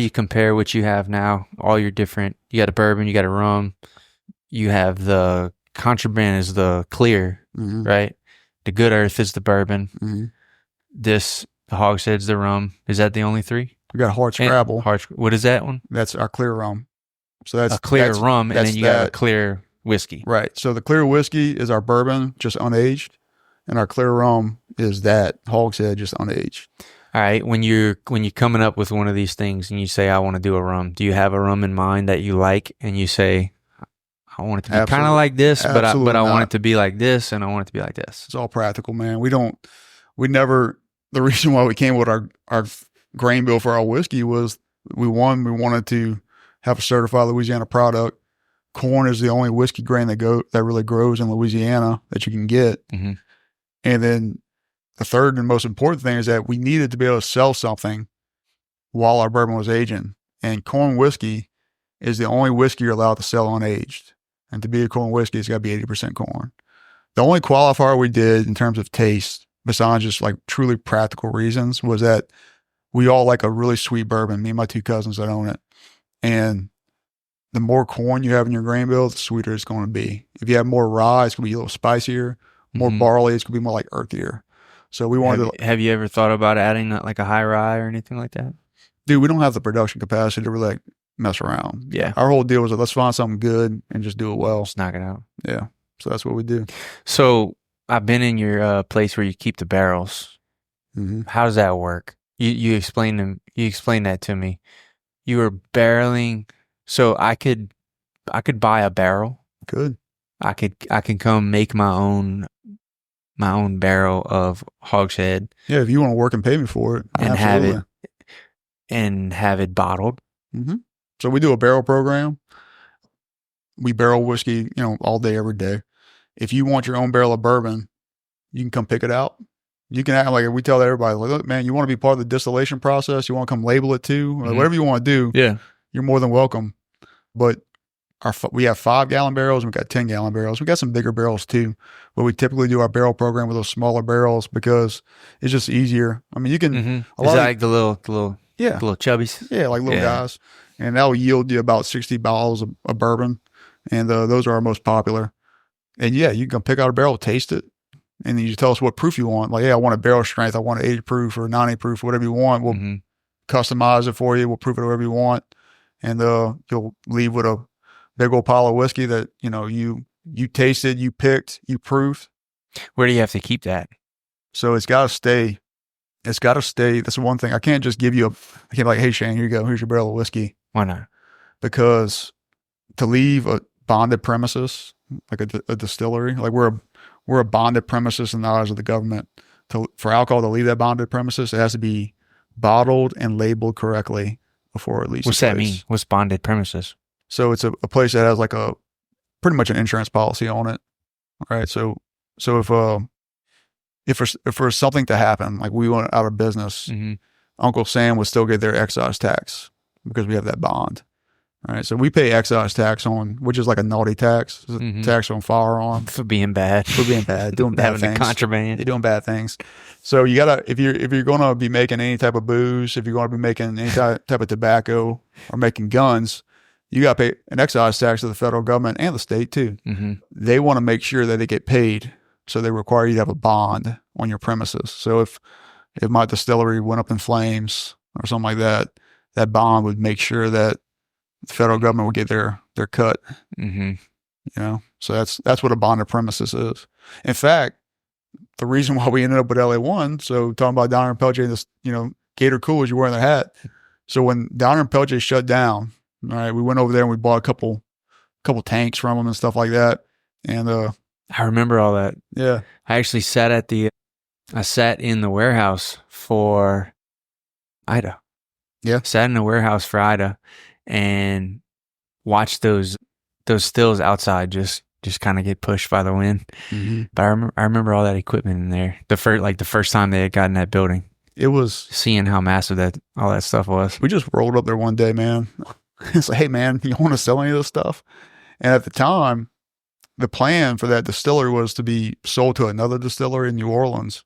you compare what you have now? All your different. You got a bourbon. You got a rum. You have the contraband is the clear, right? The Good Earth is the bourbon. The Hogshead's the rum. Is that the only three? We got Hard Scrabble. What is that one? That's our clear rum. So that's a clear rum, and then you got a clear whiskey. Right. So the clear whiskey is our bourbon, just unaged, and our clear rum is that Hogshead, just unaged. All right. When you're coming up with one of these things and you say, I want to do a rum, do you have a rum in mind that you like, and you say, I want it to be kind of like this, but I want it to be like this, and I want it to be like this? It's all practical, man. The reason why we came with our grain bill for our whiskey was we wanted to have a certified Louisiana product. Corn is the only whiskey grain that really grows in Louisiana that you can get. And then the third and most important thing is that we needed to be able to sell something while our bourbon was aging. And corn whiskey is the only whiskey you're allowed to sell unaged. And to be a corn whiskey, it's got to be 80% corn. The only qualifier we did in terms of taste, besides just like truly practical reasons, was that we all like a really sweet bourbon, me and my two cousins that own it. And the more corn you have in your grain bill, the sweeter it's going to be. If you have more rye, it's going to be a little spicier. More barley, it's going to be more like earthier. So we wanted Have you ever thought about adding like a high rye or anything like that? Dude, we don't have the production capacity to really mess around. Yeah. Our whole deal was let's find something good and just do it well. Just knock it out. Yeah. So that's what we do. So I've been in your place where you keep the barrels, Mm-hmm. How does that work? You explain that to me. You were barreling, so I could buy a barrel. Good. I can come make my own barrel of hogshead. Yeah, if you want to work and pay me for it, and absolutely. have it bottled. Mm-hmm. So we do a barrel program. We barrel whiskey, all day, every day. If you want your own barrel of bourbon, you can come pick it out. You can act like we tell everybody, like, look, man, you want to be part of the distillation process? You want to come label it too? Or whatever you want to do, yeah, you're more than welcome. But we have 5-gallon barrels and we got 10-gallon barrels. We got some bigger barrels too, but we typically do our barrel program with those smaller barrels because it's just easier. I mean, you can Is that like the little chubbies? Yeah, like little guys, and that will yield you about 60 bottles of bourbon, and those are our most popular. And yeah, you can pick out a barrel, taste it, and then you tell us what proof you want. Like, yeah, I want a barrel strength, I want an 80 proof or 90 proof, whatever you want. We'll customize it for you. We'll proof it however you want, and you'll leave with a big old pile of whiskey that you tasted, you picked, you proofed. Where do you have to keep that? So it's got to stay. It's got to stay. That's the one thing. I can't just give you I can't be like, hey, Shane, here you go. Here's your barrel of whiskey. Why not? Because to leave a bonded premises, like a distillery, like we're a bonded premises in the eyes of the government. For alcohol to leave that bonded premises, it has to be bottled and labeled correctly before it leaves. What's that mean? What's bonded premises? So it's a place that has like pretty much an insurance policy on it. All right. So if there's something to happen, like we went out of business, Uncle Sam would still get their excise tax because we have that bond. All right. So we pay excise tax which is like a naughty tax, tax on firearms. For being bad. Doing bad things. Contraband. You're doing bad things. So you gotta, if you're going to be making any type of booze, if you're going to be making any type of tobacco or making guns, you got to pay an excise tax to the federal government and the state too. They want to make sure that they get paid. So they require you to have a bond on your premises. So if my distillery went up in flames or something like that, that bond would make sure that the federal government would get their cut. So that's what a bonded premises is. In fact, the reason why we ended up with LA1, so talking about Downer and Peltier, this, Gator Coolers, you're wearing their hat. So when Downer and Peltier shut down, all right, we went over there and we bought a couple tanks from them and stuff like that. And I remember all that. Yeah. I actually sat in the warehouse for Ida. Yeah. Sat in the warehouse for Ida and watched those stills outside just kind of get pushed by the wind. But I remember all that equipment in there. The first time they had gotten that building. It was seeing how massive all that stuff was. We just rolled up there one day, man. It's like, hey, man, you want to sell any of this stuff? And at the time, the plan for that distillery was to be sold to another distillery in New Orleans.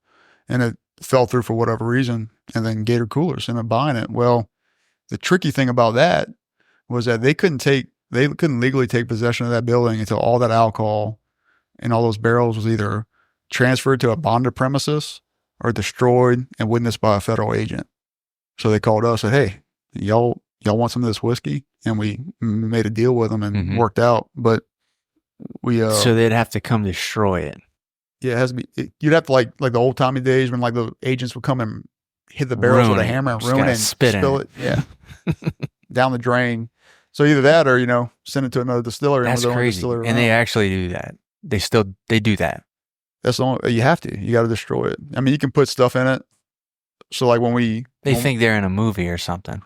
And it fell through for whatever reason. And then Gator Coolers ended up buying it. Well, the tricky thing about that was that they couldn't legally take possession of that building until all that alcohol and all those barrels was either transferred to a bonded premises or destroyed and witnessed by a federal agent. So they called us and said, hey, y'all want some of this whiskey? And we made a deal with them and worked out. But we so they'd have to come destroy it. Yeah, it has to be. You'd have to like the old timey days when like the agents would come and hit the barrels with a hammer and ruin it and spill it. Yeah, down the drain. So either that or send it to another distillery. That's crazy. And they actually do that. They do that. That's the only, you have to. You got to destroy it. I mean, you can put stuff in it. So like they think they're in a movie or something.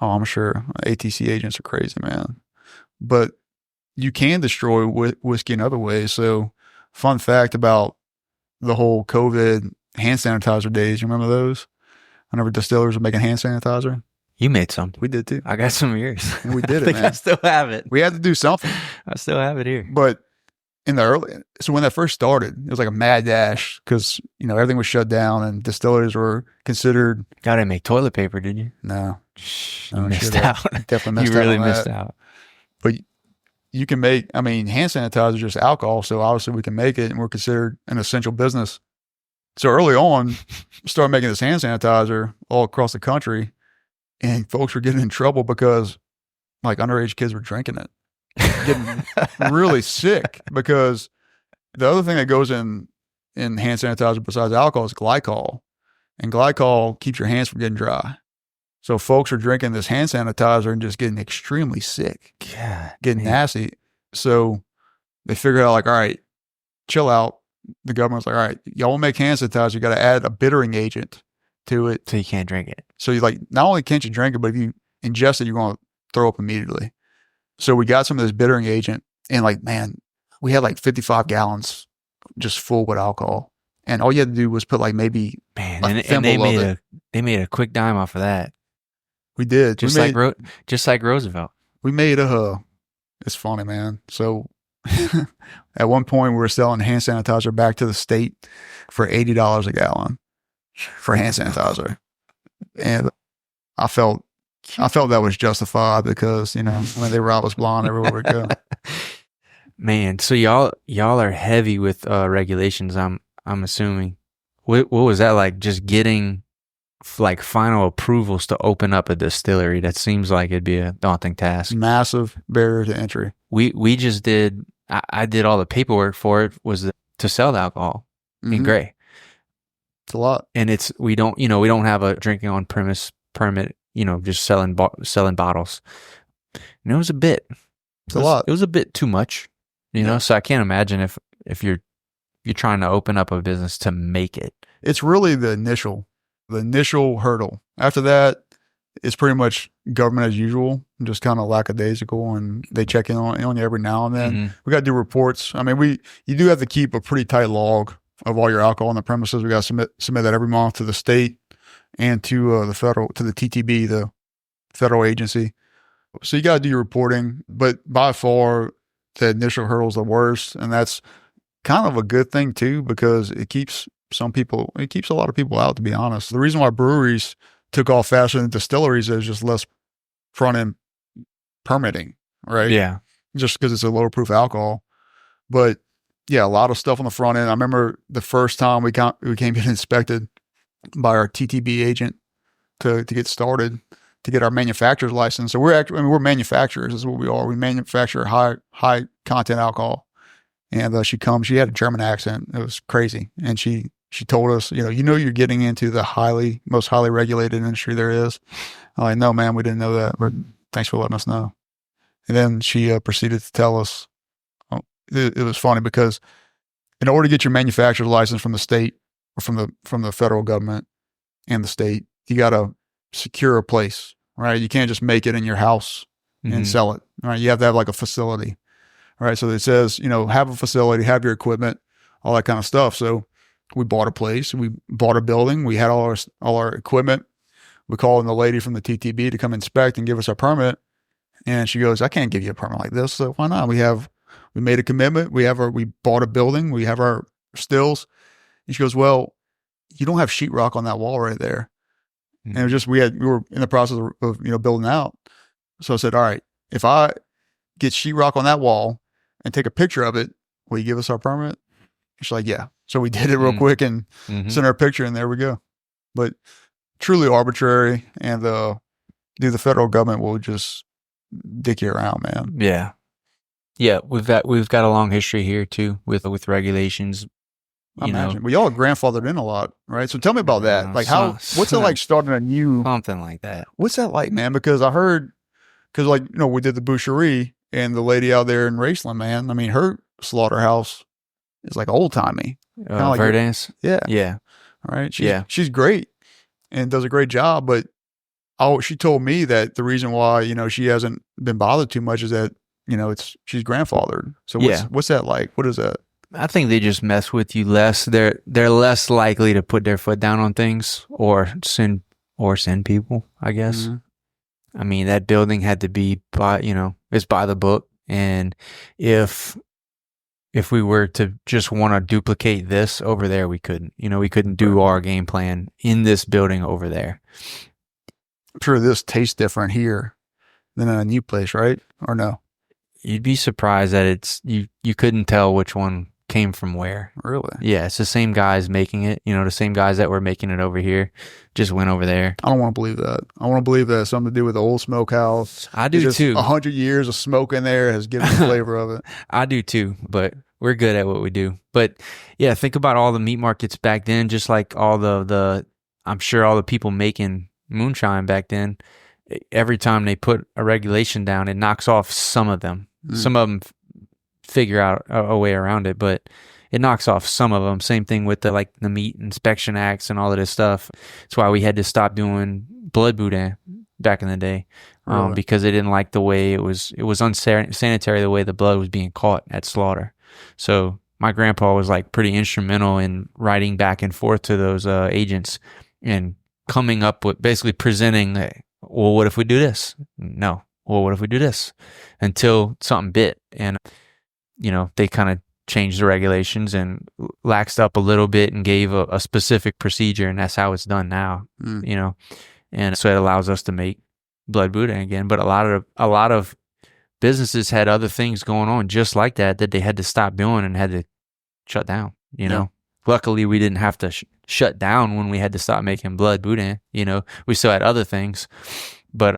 Oh, I'm sure ATC agents are crazy, man. But you can destroy whiskey in other ways. So fun fact about the whole COVID hand sanitizer days. You remember those? Whenever distillers were making hand sanitizer. You made some. We did too. I got some of yours. And we did I think man. I still have it. We had to do something. I still have it here. But so when that first started, it was like a mad dash because, everything was shut down and distilleries were considered. God, I didn't make toilet paper, did you? No. You missed out. Definitely missed out. You really missed out. But you can make, hand sanitizer is just alcohol. So obviously we can make it and we're considered an essential business. So early on, started making this hand sanitizer all across the country and folks were getting in trouble because like underage kids were drinking it. Getting really sick because the other thing that goes in hand sanitizer besides alcohol is glycol. And glycol keeps your hands from getting dry. So folks are drinking this hand sanitizer and just getting extremely sick, getting nasty. So they figured out, like, all right, chill out. The government's like, all right, y'all make hand sanitizer. You got to add a bittering agent to it. So you can't drink it. So you like, not only can't you drink it, but if you ingest it, you're going to throw up immediately. So we got some of this bittering agent, and like, man, we had like 55 gallons just full with alcohol. And all you had to do was put like maybe and they made a quick dime off of that. We did. Just like Roosevelt. We made it's funny, man. So at one point we were selling hand sanitizer back to the state for $80 a gallon for hand sanitizer. And I felt that was justified because, you know, when they rob us blind everywhere we go. Man, so y'all are heavy with regulations, I'm assuming. What was that like, just getting like final approvals to open up a distillery? That seems like it'd be a daunting task. Massive barrier to entry. We just did, I did all the paperwork for it, was to sell the alcohol in Gray. It's a lot. And we don't have a drinking on premise permit, you know, just selling bottles. And it was a bit. It's a lot. It was a bit too much, you know. So I can't imagine if you're trying to open up a business to make it. It's really the initial hurdle. After that, it's pretty much government as usual, just kind of lackadaisical, and they check in on you every now and then. Mm-hmm. We got to do reports. I mean, you do have to keep a pretty tight log of all your alcohol on the premises. We got to submit that every month to the state and to the TTB, the federal agency. So you got to do your reporting, but by far the initial hurdle is the worst, and that's kind of a good thing too, because it keeps a lot of people out, to be honest. The reason why breweries took off faster than distilleries is just less front end permitting, right? Yeah. Just because it's a lower proof alcohol. But yeah, a lot of stuff on the front end. I remember the first time we came getting inspected by our TTB agent to get started, to get our manufacturer's license. So we're manufacturers, is what we are. We manufacture high content alcohol. And she had a German accent. It was crazy. And she told us, you're getting into the most highly regulated industry there is. I'm like, no, man, we didn't know that, but thanks for letting us know. And then she proceeded to tell us, it was funny because in order to get your manufacturer's license from the state or from the federal government and the state, you got to secure a place, right? You can't just make it in your house and sell it, right? You have to have like a facility, right? So it says, have a facility, have your equipment, all that kind of stuff. So we bought a place, we bought a building, we had all our equipment. We called in the lady from the TTB to come inspect and give us our permit. And she goes, I can't give you a permit like this. So why not? We made a commitment. We bought a building. We have our stills. And she goes, well, you don't have sheetrock on that wall right there. Mm-hmm. And it was just, we were in the process of building out. So I said, all right, if I get sheetrock on that wall and take a picture of it, will you give us our permit? She's like, yeah. So we did it real quick and sent her a picture, and there we go. But truly arbitrary, and the federal government will just dick you around, man. Yeah. Yeah, we've got a long history here too with regulations. Well, y'all are grandfathered in a lot, right? So tell me about that. Like, what's it like starting a new something like that? What's that like, man? Because I heard, we did the boucherie, and the lady out there in Raceland, man. I mean, her slaughterhouse is like old timey. Like Verdance? Yeah. Yeah. All right. She's great and does a great job, but she told me that the reason why, she hasn't been bothered too much is that, she's grandfathered. So what's that like? What is that? I think they just mess with you less. They're less likely to put their foot down on things or send people, I guess. Mm-hmm. I mean, that building had to be it's by the book. And if we were to just want to duplicate this over there, we couldn't. We couldn't do our game plan in this building over there. I'm sure this tastes different here than in a new place, right? Or no? You'd be surprised that you couldn't tell which one came from where. Really? Yeah, it's the same guys making it. The same guys that were making it over here just went over there. I don't want to believe that. I want to believe that it's something to do with the old smokehouse. I do too. 100 years of smoke in there has given the flavor of it. I do too, but we're good at what we do. But yeah, think about all the meat markets back then, just like all the I'm sure all the people making moonshine back then, every time they put a regulation down, it knocks off some of them. Some of them figure out a way around it, but it knocks off some of them. Same thing with the meat inspection acts and all of this stuff. That's why we had to stop doing blood boudin back in the day, Really? because they didn't like the way it was unsanitary the way the blood was being caught at slaughter. So my grandpa was like pretty instrumental in writing back and forth to those agents and coming up with basically presenting, well, what if we do this? No. Well, what if we do this? Until something bit, and they kind of changed the regulations and laxed up a little bit and gave a specific procedure, and that's how it's done now. And so it allows us to make blood boudin again. But a lot of businesses had other things going on just like that they had to stop doing and had to shut down. Luckily we didn't have to shut down when we had to stop making blood boudin. We still had other things, but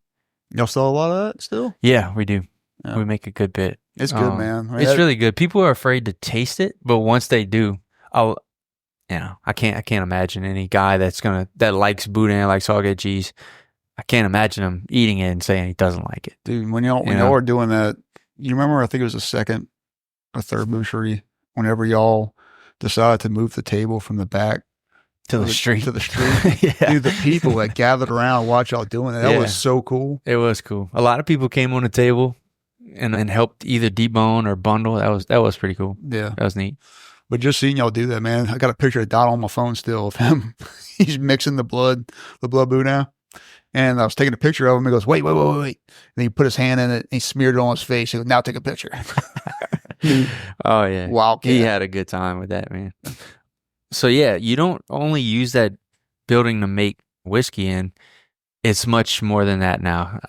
Y'all sell a lot of that still? yeah, we do. Yeah. We make a good bit. It's good, man. I mean, It's really good. People are afraid to taste it, but once they do, I can't imagine any guy that likes boudin, likes all-get cheese. I can't imagine him eating it and saying he doesn't like it. dude, when y'all are doing that, you remember, I think it was the second or third butchery, whenever y'all decided to move the table from the back To the street. Yeah. Dude, the people that gathered around and watched y'all doing that, that was so cool. It was cool. A lot of people came on the table and helped either debone or bundle. That was pretty cool. Yeah. That was neat. But just seeing y'all do that, man, I got a picture of Dot on my phone still of him. He's mixing the blood boudin. And I was taking a picture of him. He goes, wait. And he put his hand in it and he smeared it on his face. He goes, now take a picture. Oh, yeah. Wildcat. He had a good time with that, man. So, yeah, you don't only use that building to make whiskey in. It's much more than that now.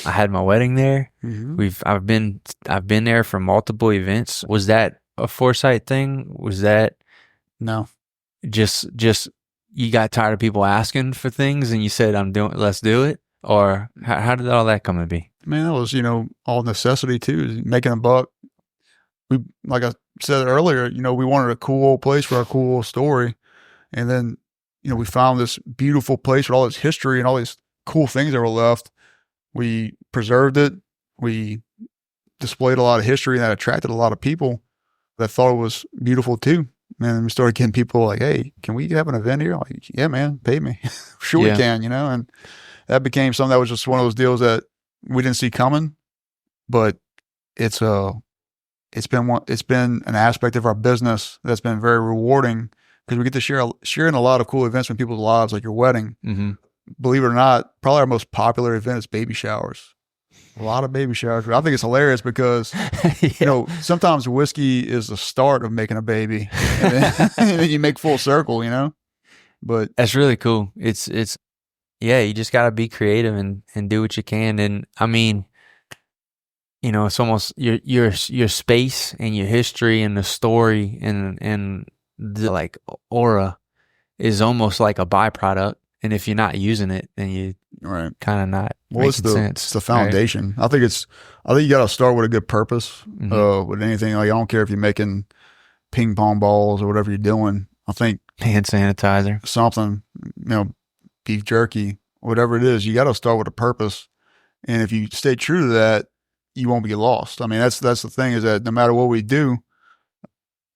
I had my wedding there. Mm-hmm. I've been there for multiple events. Was that a foresight thing? Was that No. just you got tired of people asking for things and you said, let's do it? Or how did all that come to be? Man, that was, all necessity too, making a buck. We, like I said earlier, we wanted a cool old place for our cool old story. And then, we found this beautiful place with all this history and all these cool things that were left. We preserved it. We displayed a lot of history, and that attracted a lot of people that thought it was beautiful too. And we started getting people like, hey, can we have an event here? Like, yeah, man, pay me. Sure we can, and that became something that was just one of those deals that we didn't see coming, but it's been an aspect of our business that's been very rewarding because we get to share in a lot of cool events in people's lives, like your wedding. Mm-hmm. Believe it or not, probably our most popular event is baby showers. A lot of baby showers. I think it's hilarious because, sometimes whiskey is the start of making a baby and then you make full circle, but that's really cool. It's you just got to be creative and do what you can. And I mean, it's almost your space and your history and the story and the aura is almost like a byproduct. And if you're not using it, then you kind of not making sense. It's the foundation. Right? I think you got to start with a good purpose. With anything, I don't care if you're making ping pong balls or whatever you're doing. I think hand sanitizer, something, beef jerky, whatever it is, you got to start with a purpose. And if you stay true to that, you won't be lost. I mean, that's the thing, is that no matter what we do,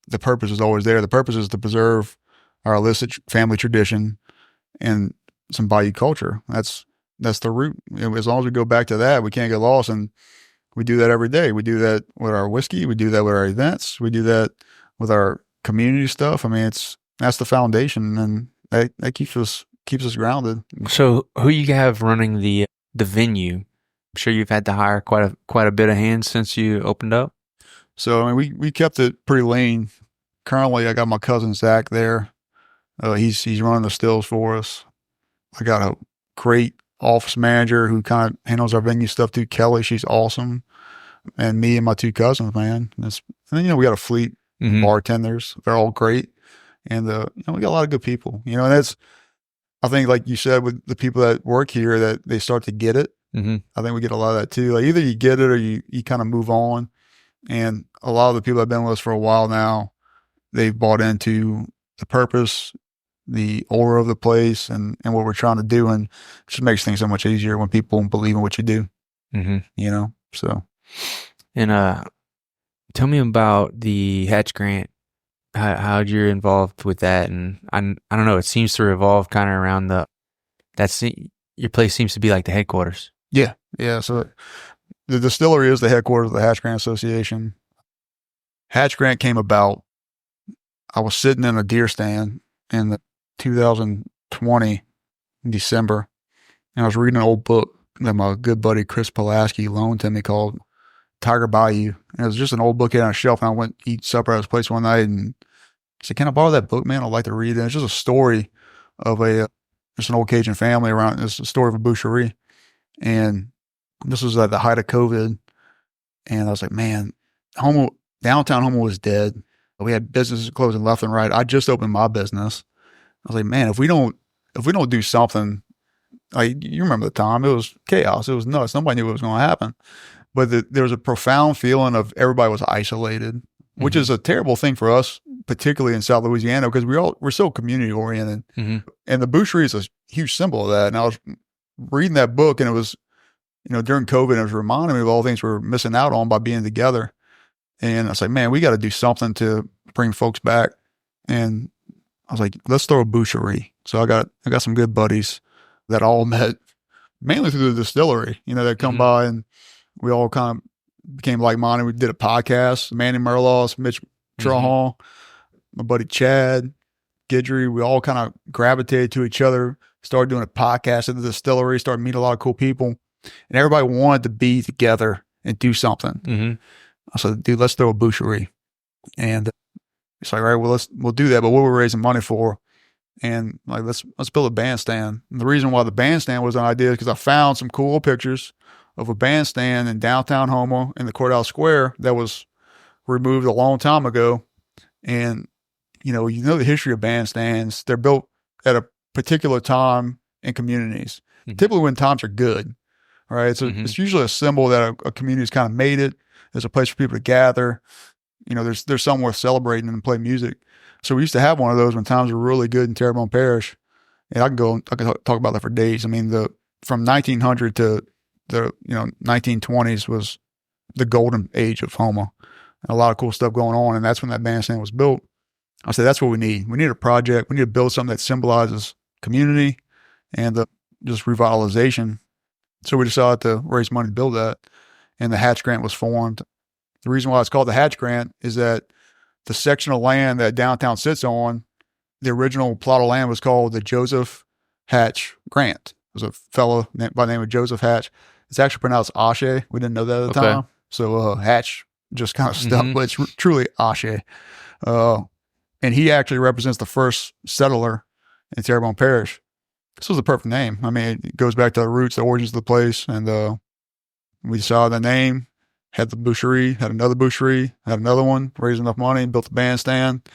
the purpose is always there. The purpose is to preserve our illicit family tradition and some Bayou culture. That's the root. As long as we go back to that, we can't get lost. And we do that every day. We do that with our whiskey. We do that with our events. We do that with our community stuff. I mean, that's the foundation, and that keeps us grounded. So who you have running the venue? I'm sure you've had to hire quite a bit of hands since you opened up. So I mean, we kept it pretty lean. Currently, I got my cousin Zach there. He's running the stills for us. I got a great office manager who kind of handles our venue stuff too. Kelly, she's awesome. And me and my two cousins, man. And then, we got a fleet of bartenders. They're all great. And, we got a lot of good people, and that's, I think, like you said, with the people that work here, that they start to get it. Mm-hmm. I think we get a lot of that too. Like, either you get it or you kind of move on. And a lot of the people that have been with us for a while now, they've bought into the purpose the aura of the place and what we're trying to do. And it just makes things so much easier when people believe in what you do, you know? So. And, tell me about the Hatch grant. How'd you involved with that? And I don't know, it seems to revolve kind of around your place seems to be like the headquarters. Yeah. Yeah. So the distillery is the headquarters of the Hatch Grant Association. Hatch Grant came about, I was sitting in a deer stand in the 2020 in December, and I was reading an old book that my good buddy Chris Pulaski loaned to me called Tiger Bayou. And it was just an old book on a shelf, and I went to eat supper at his place one night, and he said, "Can I borrow that book, man? I'd like to read it." And it's just a story of just an old Cajun family around. It's a story of a boucherie. And this was at the height of COVID. And I was like, man, downtown Houma was dead. We had businesses closing left and right. I just opened my business. I was like, man, if we don't do something, like, you remember the time, it was chaos. It was nuts. Nobody knew what was going to happen. But there was a profound feeling of everybody was isolated, which is a terrible thing for us, particularly in South Louisiana, because we're so community oriented. And the boucherie is a huge symbol of that. And I was reading that book, and it was, during COVID, it was reminding me of all the things we were missing out on by being together. And I was like, man, we got to do something to bring folks back. And I was like, let's throw a boucherie. So I got some good buddies that all met mainly through the distillery, that come by, and we all kind of became like-minded. We did a podcast, Manny Merlos, Mitch Trahall, my buddy Chad Guidry. We all kind of gravitated to each other, started doing a podcast at the distillery, started meeting a lot of cool people, and everybody wanted to be together and do something. I said, dude, let's throw a boucherie. And it's like, all right, well, we'll do that. But what we're raising money for, and like, let's build a bandstand. And the reason why the bandstand was an idea is because I found some cool pictures of a bandstand in downtown Houma in the courthouse square that was removed a long time ago. And, the history of bandstands. They're built at a particular time in communities, typically when times are good, right? So it's usually a symbol that a community's kind of made it. There's a place for people to gather. There's something worth celebrating and play music. So we used to have one of those when times were really good in Terrebonne Parish. And I can talk about that for days. I mean, from 1900 to the 1920s was the golden age of Houma. A lot of cool stuff going on, and that's when that bandstand was built. I said, that's what we need. We need a project. We need to build something that symbolizes community and just revitalization. So we decided to raise money to build that, and the Hatch Grant was formed. The reason why it's called the Hatch Grant is that the section of land that downtown sits on, the original plot of land was called the Joseph Hatch Grant. It was a fellow by the name of Joseph Hatch. It's actually pronounced Ashe. We didn't know that at the time. So Hatch just kind of stuck, but it's truly Ashe. And he actually represents the first settler in Terrebonne Parish. This was the perfect name. I mean, it goes back to the roots, the origins of the place. And we saw the name, had the boucherie, had another boucherie, had another one, raised enough money, built the bandstand.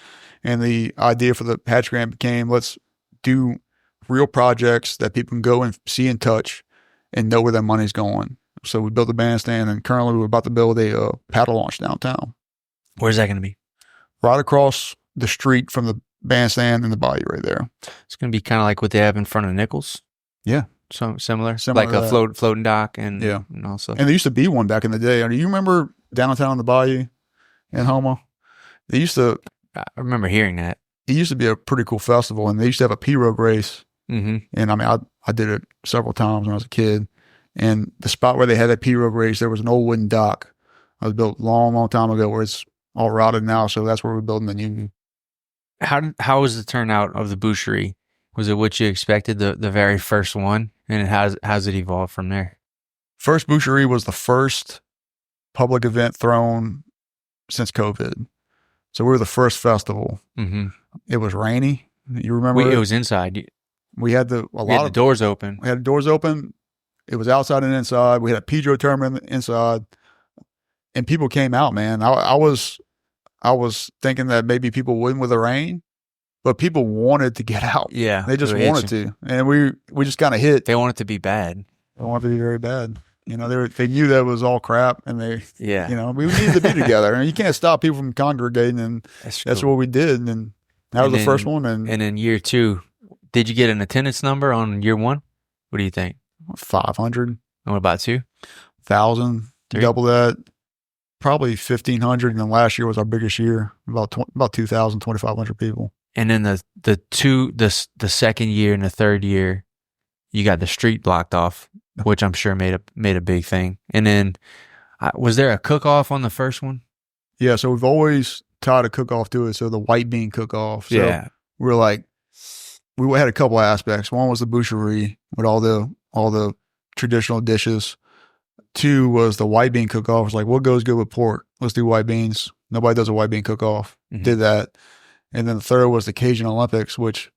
And the idea for the Hatch Grant became, let's do real projects that people can go and see and touch and know where their money's going. So we built the bandstand, and currently we're about to build a paddle launch downtown. Where's that going to be? Right across the street from the bandstand and the bayou right there. It's going to be kind of like what they have in front of Nichols. Yeah. So similar like a floating dock and also. And there used to be one back in the day. Do you remember downtown on the bayou in Houma? I remember hearing that. It used to be a pretty cool festival, and they used to have a pirogue race. And I mean, I did it several times when I was a kid. And the spot where they had that pirogue race, there was an old wooden dock. It was built a long, long time ago, where it's all rotted now. So that's where we're building the new. How was the turnout of the boucherie? Was it what you expected, the very first one? And how's it evolved from there? First boucherie was the first public event thrown since COVID. So we were the first festival. It was rainy. You remember? It was inside. We had the doors open. We had the doors open. It was outside and inside. We had a Pedro tournament inside, and people came out, man. I was thinking that maybe people wouldn't with the rain, but people wanted to get out. Yeah. They just wanted to. And we just kind of hit. They want it to be bad. They want it to be very bad. They knew that it was all crap, and we needed to be together. And you can't stop people from congregating, and that's what we did. And That was And the then- first one, and And then year 2, did you get an attendance number on year 1? What do you think? 500, And what about 2? 1,000, Three. double that, probably 1,500. And then last year was our biggest year, about 2,000, 2,500 people. And then the second year and the third year, you got the street blocked off, which I'm sure made a big thing. And then was there a cook off on the first one? Yeah, so we've always tied a cook-off to it. So the white bean cook-off. So we're like, we had a couple of aspects. One was the boucherie with all the traditional dishes. 2 was the white bean cook-off. It's like, what goes good with pork? Let's do white beans. Nobody does a white bean cook-off. Mhm. Did that. And then the third was the Cajun Olympics, which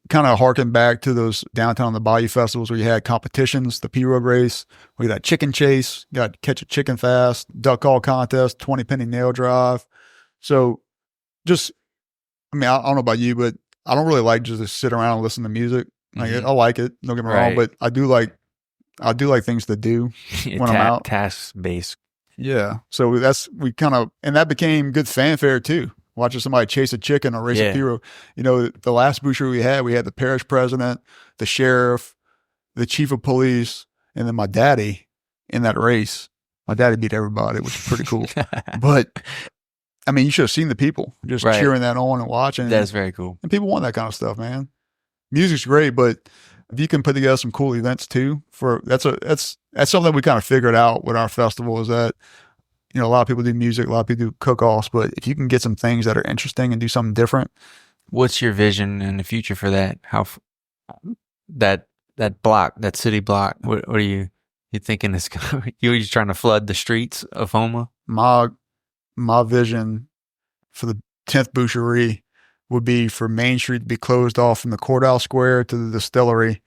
kind of harkened back to those downtown in the Bayou festivals where you had competitions, the P-Road race, where you got chicken chase, you got catch a chicken fast, duck call contest, 20-penny nail drive. So just, I mean, I don't know about you, but I don't really like just to sit around and listen to music. Like, Mhm. I like it, don't get me wrong, Right. but I do like things to do when I'm out. Task based. Yeah. So and that became good fanfare too. Watching somebody chase a chicken or race a P-Road. You know, the last boucherie we had the parish president, the sheriff, the chief of police, and then my daddy in that race. My daddy beat everybody, which is pretty cool. But I mean, you should have seen the people just Right. cheering that on and watching. That's very cool. And people want that kind of stuff, man. Music's great, but if you can put together some cool events too, that's something we kind of figured out with our festival is that, you know, a lot of people do music, a lot of people do cook-offs, but if you can get some things that are interesting and do something different. What's your vision in the future for that? That block, that city block, what are you thinking is you're just trying to flood the streets of Houma? My vision for the 10th boucherie would be for Main Street to be closed off from the courthouse square to the distillery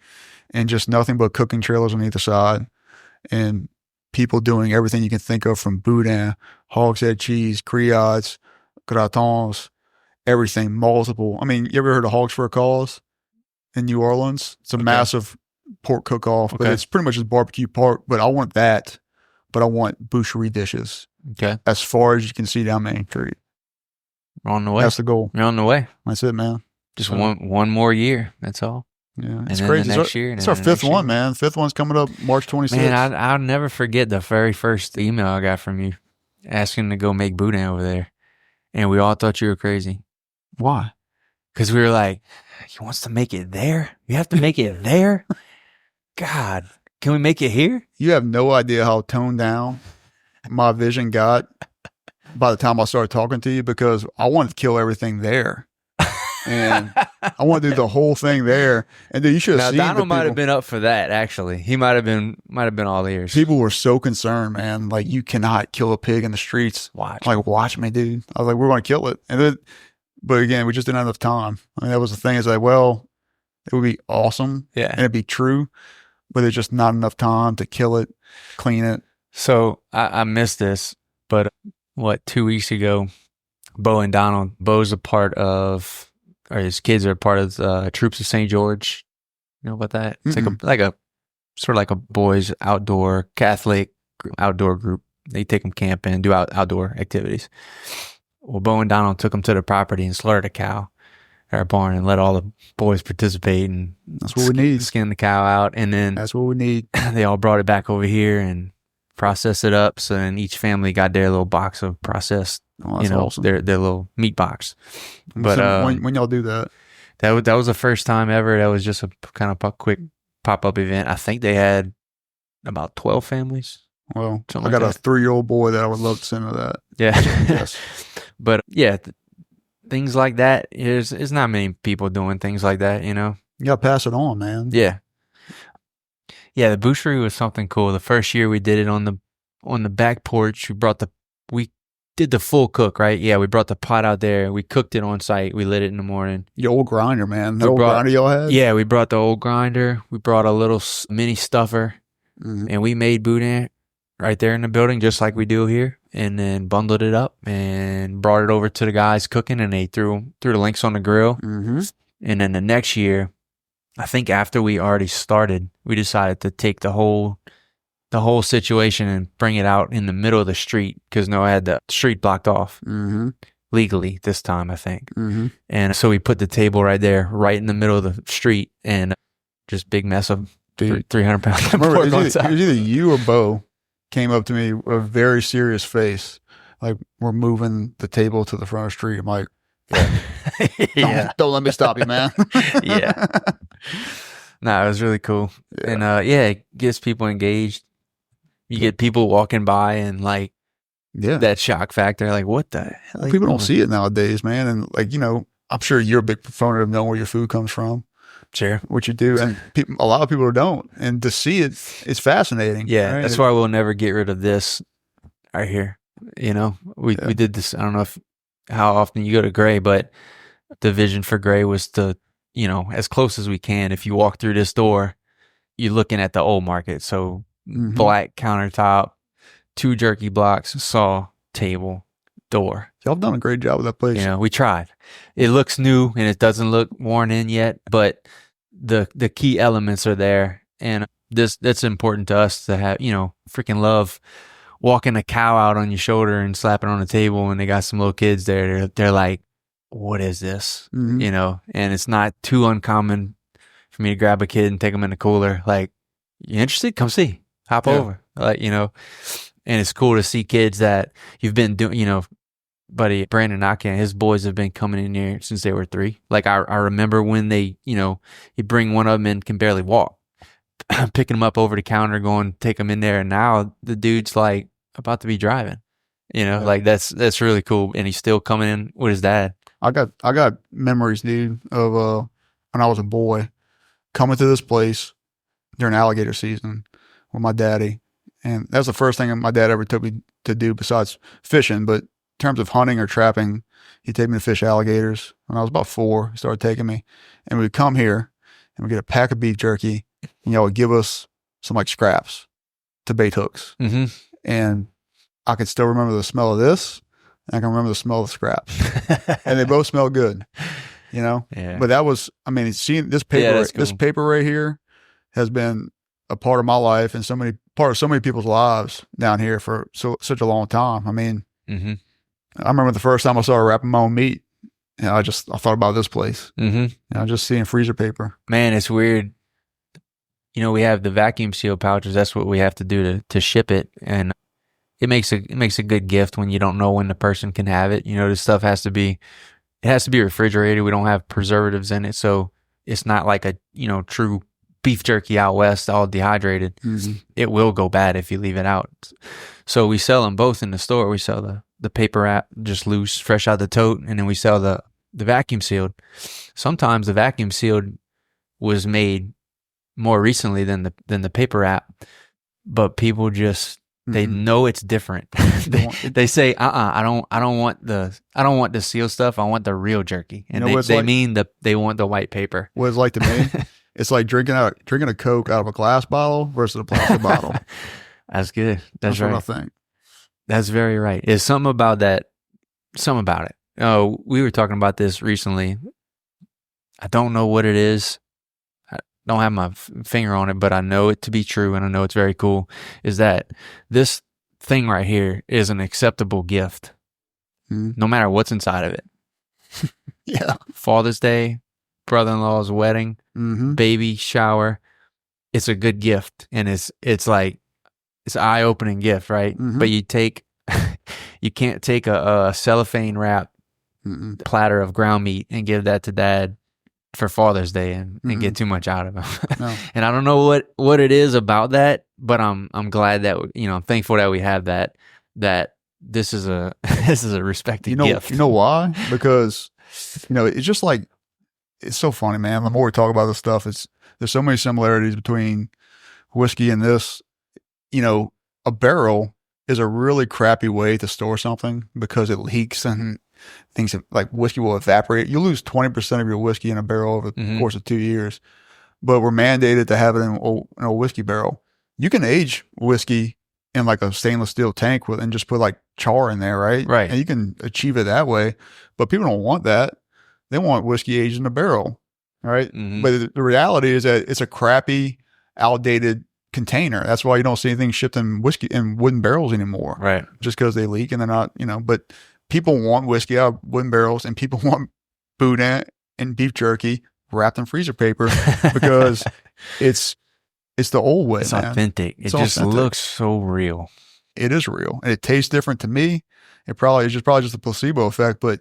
and just nothing but cooking trailers on either side. And people doing everything you can think of from boudin, hogshead cheese, griots, gratons, everything, multiple. I mean, you ever heard of Hogs for a Cause in New Orleans? It's a massive pork cook-off, but it's pretty much just barbecue pork. But I want that, but I want boucherie dishes. Okay. As far as you can see down Main Street. We're on the way. That's the goal. You're on the way. That's it, man. Just So- one more year. That's all. Yeah, And it's then crazy. the next year. and It's then our the fifth next one, year. man. Fifth one's coming up March 26th. Man, I'll never forget the very first email I got from you asking to go make boudin over there. And we all thought you were crazy. Why? Because we were like, he wants to make it there? You have to make it there? God, can we make it here? You have no idea how toned down my vision got by the time I started talking to you because I wanted to kill everything there. And I want to do the whole thing there. And dude, you should Now, have seen Donald might people. have been up for that, actually. He might have been all ears. People were so concerned, man. Like, you cannot kill a pig in the streets. Watch. Like, watch me, dude. I was like, we're going to kill it. And then, but again, we just didn't have enough time. I mean, that was the thing. Is like, well, it would be awesome Yeah. and it'd be true, but there's just not enough time to kill it, clean it. So I missed this, but 2 weeks ago, Bo and Donald, Bo's a part of, or his kids are a part of the Troops of St. George. You know about that? It's like a sort of like a boys outdoor Catholic outdoor group. They take them camping, do outdoor activities. Well, Bo and Donald took them to the property and slaughtered a cow at our barn and let all the boys participate and That's what we need. skin the cow out. And then That's what we need. they all brought it back over here and processed it up. So then each family got their little box of processed, Oh, that's awesome. their little meat box. But So when y'all do that, that was the first time ever. That was just a kind of quick pop-up event. I think they had about 12 families. well, Something I got like a 3-year-old boy that I would love to send to that. Yeah. Yes. But yeah, things like that. There's not many people doing things like that, you know? You got to pass it on, man. Yeah. Yeah, the boucherie was something cool. The first year we did it on the back porch. We did the full cook, right? Yeah, we brought the pot out there. We cooked it on site. We lit it in the morning. Your old grinder, man. That We old brought- grinder y'all had? Yeah, we brought the old grinder. We brought a little mini stuffer, Mhm. and we made boudin right there in the building, just like we do here, and then bundled it up and brought it over to the guys cooking, and they threw the links on the grill. Mm-hmm. And then the next year, I think after we already started, we decided to take the whole situation and bring it out in the middle of the street because I had the street blocked off. Mm-hmm. legally this time, I think. Mm-hmm. And so we put the table right there, right in the middle of the street, and just big mess of 300 pounds of Remember, pork it on was top. either you or Bo came up to me with a very serious face, like we're moving the table to the front of the street. I'm like, Yeah. don't let me stop you, man. Yeah. No, it was really cool. Yeah. And it gets people engaged. You get people walking by and like Yeah. that shock factor, like what the hell? Well, people don't see it nowadays, man. And like, I'm sure you're a big proponent of knowing where your food comes from, Sure. what you do. And a lot of people don't. And to see it, it's fascinating. Yeah. right? That's why we'll never get rid of this right here. We did this. I don't know how often you go to Gray, but the vision for Gray was to, as close as we can. If you walk through this door, you're looking at the old market. So black countertop, 2 jerky blocks, saw, table, door. Y'all have done a great job with that place. We tried. It looks new and it doesn't look worn in yet, but the key elements are there. And that's important to us to have, freaking love walking a cow out on your shoulder and slapping on the table, and they got some little kids there. They're like, what is this? Mhm. And it's not too uncommon for me to grab a kid and take them in the cooler. Like, you interested? Come see. Hop over. Like, and it's cool to see kids that you've been doing, buddy Brandon Akin, his boys have been coming in here since they were 3. Like, I remember when they, you bring one of them in, can barely walk, picking them up over the counter, going, take them in there. And now the dude's like about to be driving, like that's really cool. And he's still coming in with his dad. I got memories, dude, of when I was a boy coming to this place during alligator season with my daddy. And that's the first thing my dad ever took me to do besides fishing. But in terms of hunting or trapping, he'd take me to fish alligators. When I was about 4, he started taking me. And we'd come here and we'd get a pack of beef jerky, and y'all would give us some like scraps to bait hooks. Mm-hmm. And I could still remember the smell of this. And I can remember the smell of the scraps. And they both smell good, Yeah. But that was, seeing this paper, that's cool. This paper right here has been a part of my life and part of so many people's lives down here for such a long time. Mm-hmm. I remember the first time I started wrapping my own meat, and I thought about this place. Mm-hmm. Just seeing freezer paper. Man, it's weird. We have the vacuum seal pouches. That's what we have to do to ship it. And it makes a good gift when you don't know when the person can have it. This stuff has to be refrigerated. We don't have preservatives in it. So it's not like a, true beef jerky out west, all dehydrated. Mm-hmm. It will go bad if you leave it out. So we sell them both in the store. We sell the paper wrap just loose, fresh out the tote. And then we sell the vacuum sealed. Sometimes the vacuum sealed was made more recently than the paper wrap, but people just, they know it's different. they say, I don't want the seal stuff. I want the real jerky. And they mean they want the white paper. What it's like to me, it's like drinking a Coke out of a glass bottle versus a plastic bottle. That's good. That's right. what I think. That's very right. There's something about that. Something about it. Oh, we were talking about this recently. I don't know what it is. I don't have my finger on it, but I know it to be true, and I know it's very cool, is that this thing right here is an acceptable gift, no matter what's inside of it. Yeah. Father's Day, brother-in-law's wedding, baby shower. It's a good gift, and it's like, it's an eye-opening gift, right? But you can't take a cellophane wrap platter of ground meat and give that to dad for Father's Day and get too much out of him. No. And I don't know what it is about that, but I'm glad that I'm thankful that we have that this is a respected gift. You know why? Because it's just like, it's so funny, man. The more we talk about this stuff, there's so many similarities between whiskey and this. A barrel is a really crappy way to store something because it leaks and things like whiskey will evaporate. You lose 20% of your whiskey in a barrel over the course of 2 years, but we're mandated to have it in a whiskey barrel. You can age whiskey in like a stainless steel tank and just put like char in there, right? Right. And you can achieve it that way, but people don't want that. They want whiskey aged in a barrel, right? But the reality is that it's a crappy, outdated container. That's why you don't see anything shipped in wooden barrels anymore. Right. Just because they leak and they're not, but people want whiskey out of wooden barrels, and people want boudin and beef jerky wrapped in freezer paper because it's the old way, It's man. authentic. It's it just authentic. looks so real. It is real, and it tastes different to me. It probably is just a placebo effect, but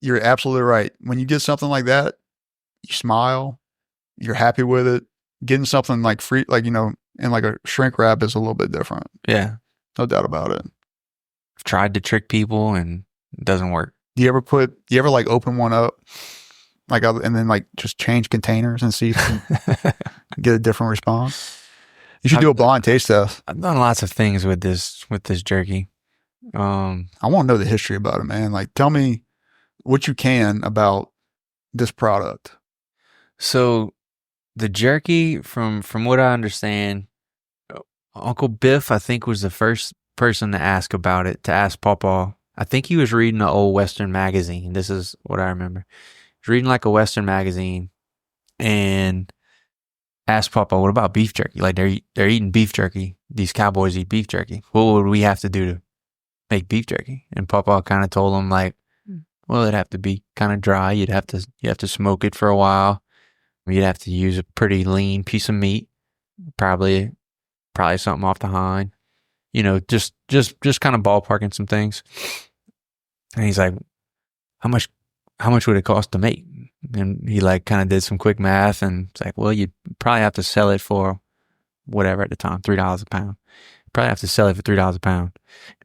you're absolutely right. When you get something like that, you smile, you're happy with it. Getting something like free, like, in like a shrink wrap is a little bit different. Yeah. No doubt about it. I've tried to trick people and it doesn't work. Do you ever like open one up, like, and then like just change containers and see if you can get a different response? You should do a blind taste test. I've done lots of things with this jerky. I want to know the history about it, man. Like, tell me what you can about this product. So the jerky, from what I understand, Uncle Biff, I think, was the first person to ask about it, to ask Pawpaw. I think he was reading an old Western magazine. This is what I remember. He was reading like a Western magazine and asked Pawpaw, what about beef jerky? Like, they're eating beef jerky. These cowboys eat beef jerky. What would we have to do to make beef jerky? And Pawpaw kind of told him, like, well, it'd have to be kind of dry. You have to smoke it for a while. You'd have to use a pretty lean piece of meat, probably something off the hind. Just kind of ballparking some things. And he's like, how much would it cost to make? And he like kind of did some quick math, and it's like, well, you'd probably have to sell it for whatever at the time, $3 a pound. Probably have to sell it for $3 a pound.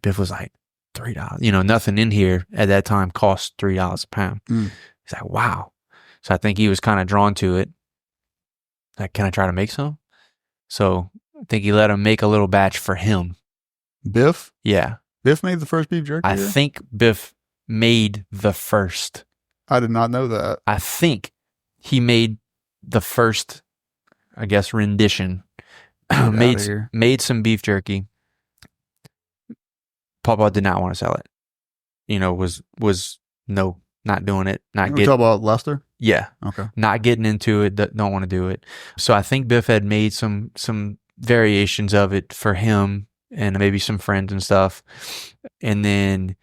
Biff was like, $3. Nothing in here at that time cost $3 a pound. He's like, wow. So I think he was kind of drawn to it. Like, can I try to make some? So I think he let him make a little batch for him. Biff? Yeah. Biff made the first beef jerky? I think Biff made the first. I did not know that. I think he made the first, I guess, rendition. Made some beef jerky. Pawpaw did not want to sell it. Was not doing it. We're talking about Lester? Yeah. Okay. Not getting into it. Don't want to do it. So I think Biff had made some variations of it for him and maybe some friends and stuff. And then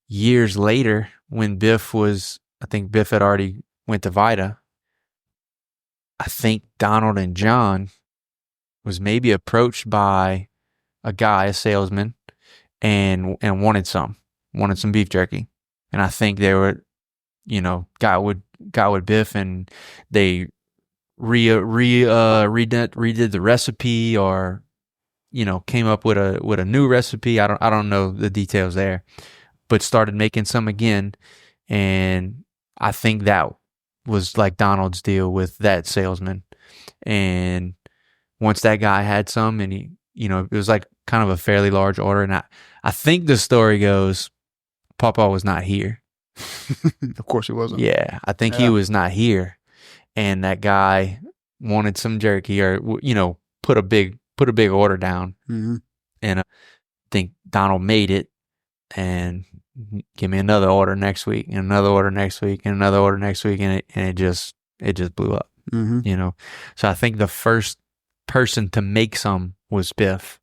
years later, when I think Biff had already went to Vida. I think Donald and John was maybe approached by a salesman, and wanted some beef jerky. And I think they were, got with Biff, and they redid the recipe, or came up with a new recipe. I don't know the details there, but started making some again. And I think that was like Donald's deal with that salesman. And once that guy had some, and he, it was like kind of a fairly large order. And I think the story goes, Pawpaw was not here. Of course he wasn't. Yeah, I think he was not here. And that guy wanted some jerky, or, put a big order down. Mm-hmm. And I think Donald made it, and give me another order next week, and another order next week, and another order next week. And it just blew up, So I think the first person to make some was Biff,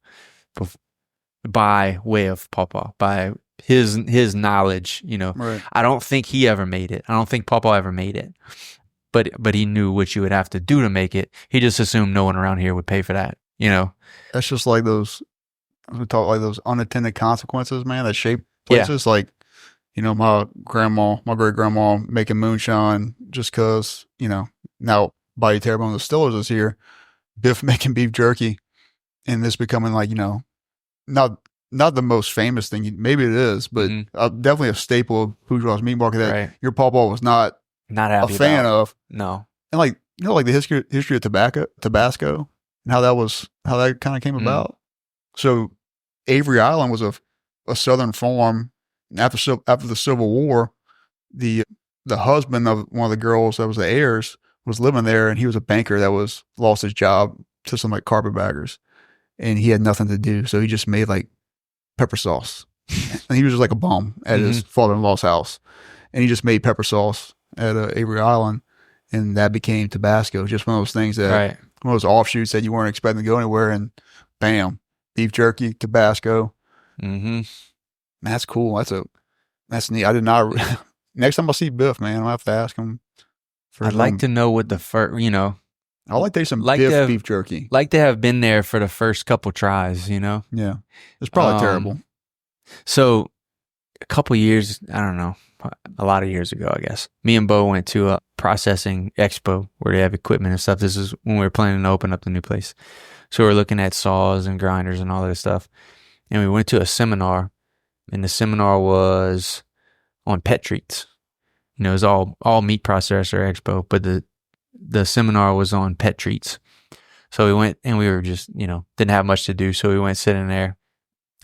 by way of Pawpaw, by his knowledge, Right. I don't think he ever made it. I don't think Pawpaw ever made it, but he knew what you would have to do to make it. He just assumed no one around here would pay for that, That's just like those, we talk like those unintended consequences, man, that shape places. Like, my great grandma making moonshine just cause, now Bayou Terrebonne Distillers is here, Biff making beef jerky, and this becoming like, not the most famous thing. Maybe it is, but definitely a staple of bourgeois meat market that your Pawpaw was not happy a fan of. No. And like, like the history of Tabasco and how that kind of came about. So Avery Island was a southern farm. And after the Civil War, the husband of one of the girls that was the heirs was living there, and he was a banker that lost his job to some like carpetbaggers, and he had nothing to do, so he just made like pepper sauce, and he was just like a bum at his father-in-law's house, and he just made pepper sauce at Avery Island, and that became Tabasco. Just one of those things that one of those offshoots that you weren't expecting to go anywhere, and bam, beef jerky, Tabasco. Mm-hmm. Man, that's cool. That's That's neat. I did not. Next time I see Biff, man, I'll have to ask him. I'd like to know what the first, I like to eat some like Biff to have- beef jerky. like to have been there for the first couple tries, Yeah. It's probably terrible. So a couple years, I don't know, a lot of years ago, I guess, me and Bo went to a processing expo where they have equipment and stuff. This is when we were planning to open up the new place. So we were looking at saws and grinders and all that stuff. And we went to a seminar, and the seminar was on pet treats. It was all meat processor expo, but the seminar was on pet treats. So we went, and we were just, didn't have much to do. So we went sitting there,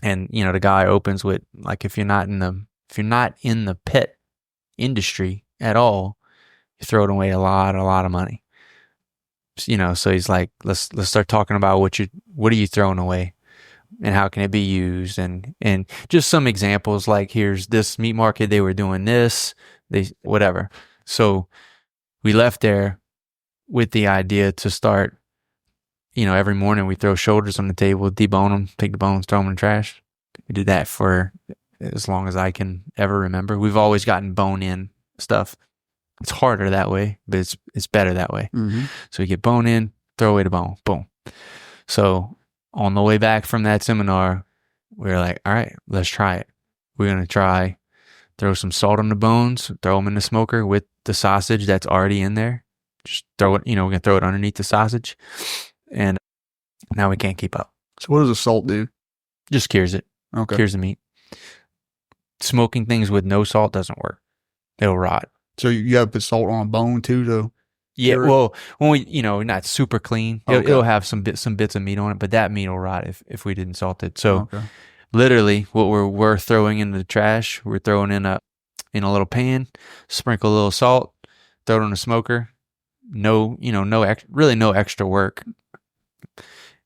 and, the guy opens with, like, if you're not in the pet industry at all, you're throwing away a lot of money. So he's like, let's start talking about what are you throwing away and how can it be used? And just some examples, like, here's this meat market, they were doing this, whatever. So we left there with the idea to start, every morning we throw shoulders on the table, debone them, take the bones, throw them in the trash. We did that for as long as I can ever remember. We've always gotten bone-in stuff. It's harder that way, but it's better that way. Mm-hmm. So we get bone in, throw away the bone, boom. So on the way back from that seminar, we were like, all right, let's try it. We're going to throw some salt on the bones, throw them in the smoker with the sausage that's already in there. Just throw it, we're going to throw it underneath the sausage. And now we can't keep up. So what does the salt do? Just cures it. Okay. Cures the meat. Smoking things with no salt doesn't work. It'll rot. So you have to put salt on a bone too, though? Yeah, well, when we, not super clean, Okay. it'll have some bits of meat on it, but that meat will rot if we didn't salt it. So Okay. literally what we're throwing into the trash, we're throwing in a little pan, sprinkle a little salt, throw it on the smoker. No extra work.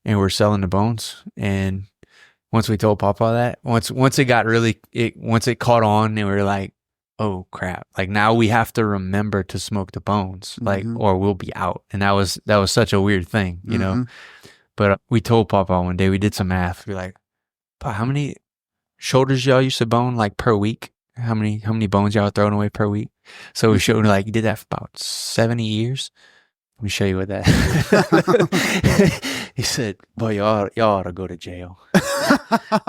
And we're selling the bones. And once we told Papa that, once it got once it caught on, and we were like, oh crap, like now we have to remember to smoke the bones, like, or we'll be out. And that was such a weird thing, but we told Papa one day, we did some math. We're like, Pa, how many shoulders y'all used to bone like per week? How many bones y'all throwing away per week? So we showed, like, you did that for about 70 years. Let me show you what that. He said, boy, y'all ought to go to jail.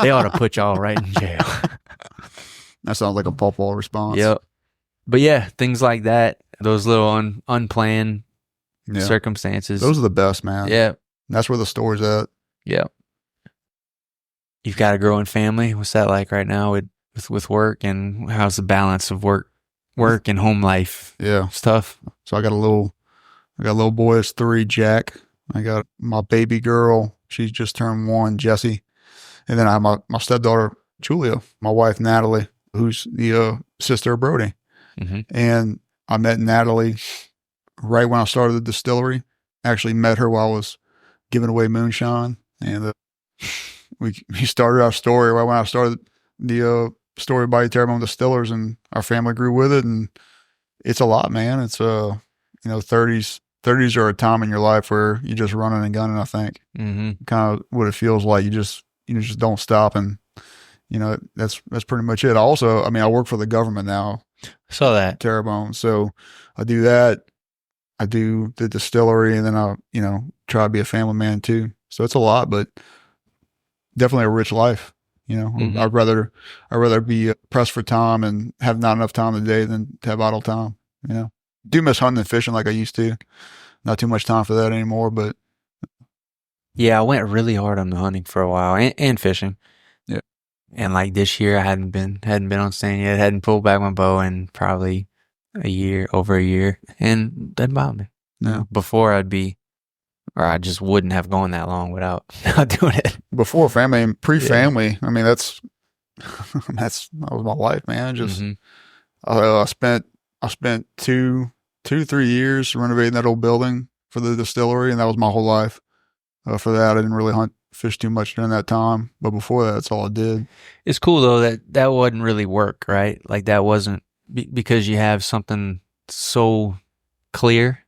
They ought to put y'all right in jail. That sounds like a pawpaw response. Yep. But yeah, things like that, those little unplanned circumstances. Those are the best, man. Yeah. That's where the store's at. Yeah. You've got a growing family. What's that like right now with work, and how's the balance of work and home life? Yeah. Stuff. So I got a little boy that's 3, Jack. I got my baby girl. She's just turned 1, Jessie. And then I have my stepdaughter, Julia, my wife, Natalie, who's the sister of Brody. Mm-hmm. And I met Natalie right when I started the distillery. Actually met her while I was giving away moonshine. And we started our story right when I started the story of Bayou Terrebonne Distillers, and our family grew with it. And it's a lot, man. It's 30s are a time in your life where you're just running and gunning, I think. Mm-hmm. Kind of what it feels like. You just don't stop. And, that's pretty much it. Also, I work for the government now. Saw that. Terrebonne. So I do that. I do the distillery, and then I, try to be a family man too. So it's a lot, but definitely a rich life. Mm-hmm. I'd rather be pressed for time and have not enough time today than to have idle time. Do miss hunting and fishing like I used to. Not too much time for that anymore, but yeah, I went really hard on the hunting for a while and fishing. Yeah. And like this year, I hadn't been on stand yet. Hadn't pulled back my bow in probably over a year, and that bothered me. Yeah. Before I just wouldn't have gone that long without not doing it. Before family and pre-family, that was my life, man. Just I spent 2-3 years renovating that old building for the distillery, and that was my whole life. For that, I didn't really hunt, fish too much during that time, but before that, that's all I did. It's cool though that wouldn't really work, right? Like that wasn't because you have something so clear,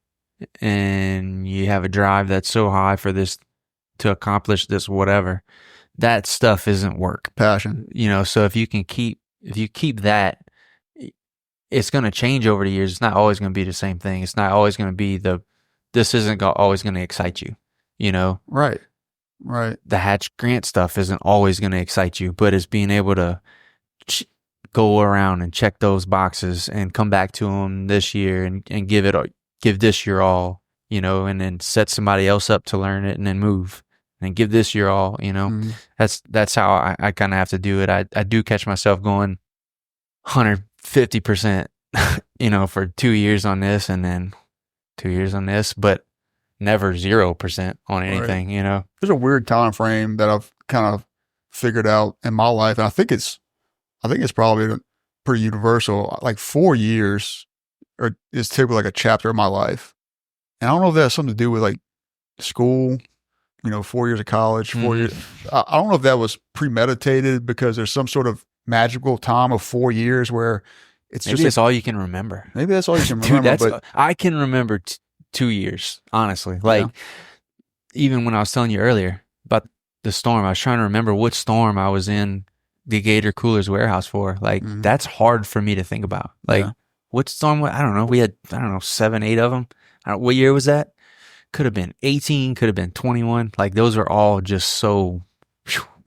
and you have a drive that's so high for this to accomplish this whatever. That stuff isn't work. Passion. So if you keep that, it's going to change over the years. It's not always going to be the same thing. It's not always going to be this isn't always going to excite you, you know? Right. The Hatch Grant stuff isn't always going to excite you, but it's being able to go around and check those boxes and come back to them this year and give this your all, you know, and then set somebody else up to learn it and then move and give this your all, you know. That's how I kind of have to do it. I do catch myself going 150%, you know, for 2 years on this and then 2 years on this, but never 0% on anything, you know. There's a weird time frame that I've kind of figured out in my life, and I think it's probably pretty universal. Like 4 years is typically like a chapter of my life. And I don't know if that has something to do with like school, you know, 4 years of college, 4 years. I don't know if that was premeditated because there's some sort of magical time of 4 years where maybe it's all you can remember. Maybe that's all you can remember. Dude, I can remember 2 years, honestly. Like, even when I was telling you earlier about the storm, I was trying to remember which storm I was in the Gator Coolers warehouse for. Like, that's hard for me to think about. Like, what storm? I don't know. We had, 7, 8 of them. What year was that? Could have been 18, could have been 21. Like, those are all just so,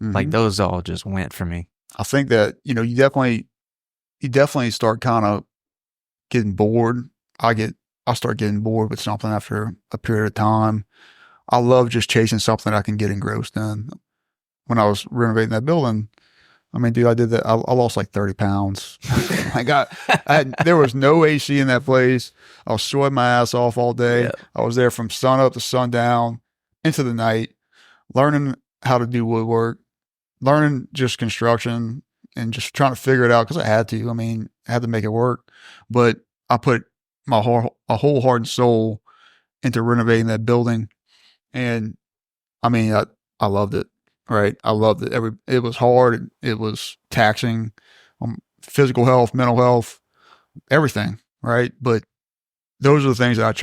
like, those all just went for me. I think that, you know, you definitely start kind of getting bored. I start getting bored with something after a period of time. I love just chasing something I can get engrossed in. When I was renovating that building, I mean, dude, I did that. I lost like 30 pounds. There was no AC in that place. I was sweating my ass off all day. Yep. I was there from sun up to sundown into the night, learning how to do woodwork, learning just construction and just trying to figure it out because I had to. I mean, I had to make it work. But I put my whole heart and soul into renovating that building. And I mean, I loved it. Right. I loved it. It was hard. It was taxing, physical health, mental health, everything. Right. But those are the things that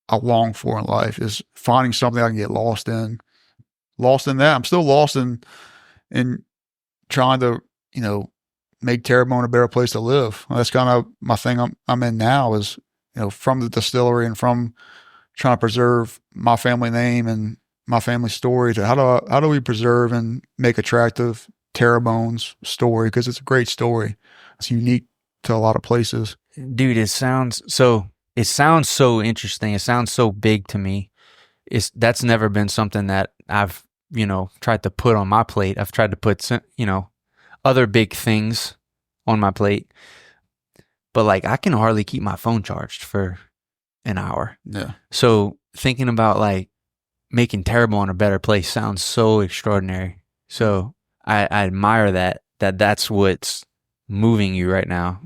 I long for in life, is finding something I can get lost in that. I'm still lost in trying to, you know, make Terrebonne a better place to live. That's kind of my thing I'm in now, is, you know, from the distillery and from trying to preserve my family name and my family story to how do we preserve and make attractive Terrebonne's story, because it's a great story. It's unique to a lot of places. Dude, it sounds so interesting. It sounds so big to me. That's never been something that I've, you know, tried to put on my plate. I've tried to put, you know, other big things on my plate, but like I can hardly keep my phone charged for an hour. Yeah. So thinking about like making Terrebonne a better place sounds so extraordinary. So I admire that's what's moving you right now.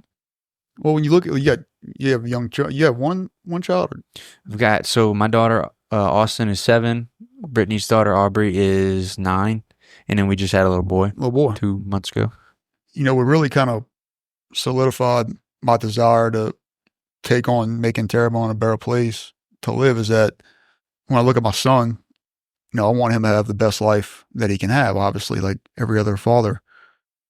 Well, when you look at, you have a young child. You have one child. I've got, so my daughter Austin is 7. Brittany's daughter Aubrey is 9, and then we just had a little boy 2 months ago. You know, what really kind of solidified my desire to take on making Terrebonne a better place to live is that when I look at my son, you know, I want him to have the best life that he can have, obviously, like every other father.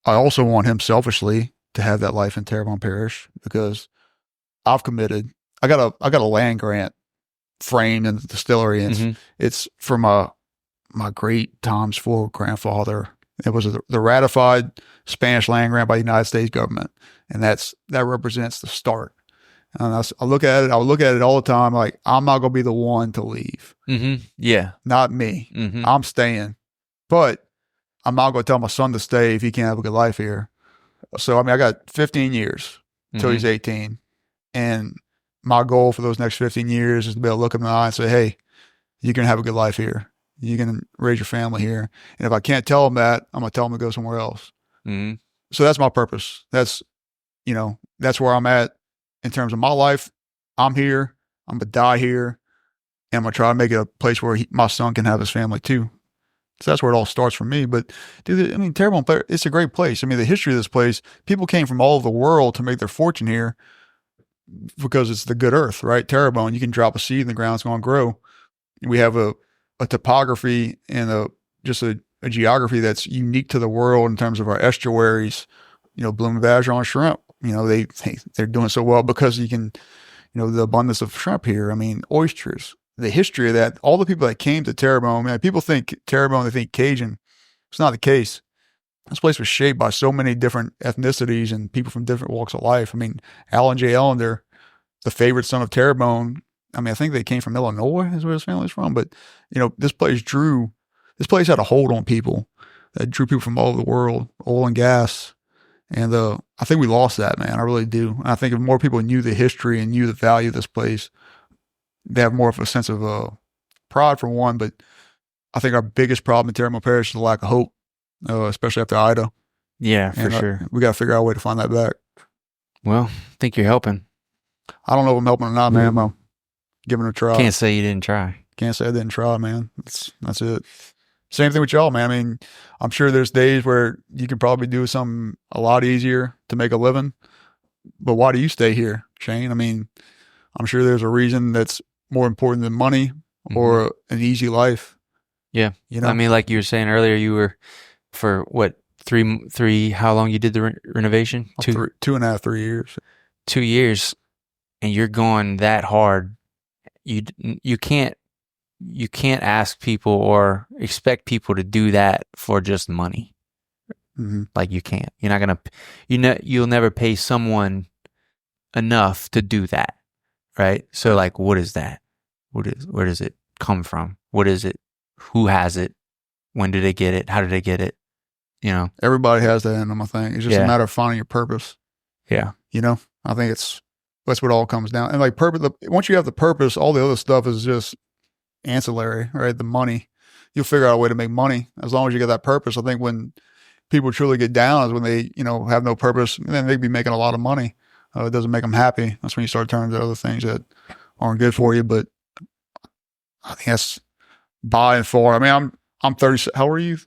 I also want him selfishly to have that life in Terrebonne Parish, because I've committed. I got a land grant framed in the distillery, and it's from my great Tom's Ford grandfather. It was the ratified Spanish land grant by the United States government, and that represents the start. And I look at it all the time. Like, I'm not going to be the one to leave. Yeah. Not me. I'm staying. But I'm not going to tell my son to stay if he can't have a good life here. So, I mean, I got 15 years until he's 18. And my goal for those next 15 years is to be able to look him in the eye and say, hey, you can have a good life here. You can raise your family here. And if I can't tell him that, I'm going to tell him to go somewhere else. So that's my purpose. That's where I'm at. In terms of my life, I'm here. I'm going to die here. And I'm going to try to make it a place where my son can have his family too. So that's where it all starts for me. But, dude, I mean, Terrebonne, it's a great place. I mean, the history of this place, people came from all over the world to make their fortune here because it's the good earth, right? Terrebonne, you can drop a seed in the ground, it's going to grow. We have a topography and a geography that's unique to the world in terms of our estuaries, you know, bloom of azure on shrimp. they're doing so well because you can, the abundance of shrimp here. I mean, oysters, the history of that, all the people that came to Terrebonne, man, people think Terrebonne, they think Cajun. It's not the case. This place was shaped by so many different ethnicities and people from different walks of life. I mean, Alan J. Ellender, the favorite son of Terrebonne, I mean, I think they came from Illinois is where his family's from. But, this place had a hold on people that drew people from all over the world, oil and gas. And I think we lost that, man. I really do. And I think if more people knew the history and knew the value of this place, they have more of a sense of pride for one. But I think our biggest problem in Terrebonne Parish is the lack of hope, especially after Ida. Yeah, for sure. We got to figure out a way to find that back. Well, I think you're helping. I don't know if I'm helping or not, man. I'm giving it a try. Can't say you didn't try. Can't say I didn't try, man. That's it. Same thing with y'all, man. I mean, I'm sure there's days where you could probably do something a lot easier to make a living. But why do you stay here, Shane? I mean, I'm sure there's a reason that's more important than money or an easy life. Yeah. I mean, like you were saying earlier, you were for what, three, how long you did the renovation? 2.5, 3 years. 2 years. And you're going that hard. You can't ask people or expect people to do that for just money. Like you can't. You're not gonna. You'll never pay someone enough to do that, right? So like, what is that? Where does it come from? What is it? Who has it? When did they get it? How did they get it? Everybody has that in them. I think it's just a matter of finding your purpose. Yeah. I think that's what it all comes down. And like purpose. Once you have the purpose, all the other stuff is just ancillary, right? The money, you'll figure out a way to make money as long as you get that purpose. I think when people truly get down is when they, have no purpose, and then they'd be making a lot of money. It doesn't make them happy. That's when you start turning to other things that aren't good for you. But I think that's by and far. I mean, I'm 30. How are you?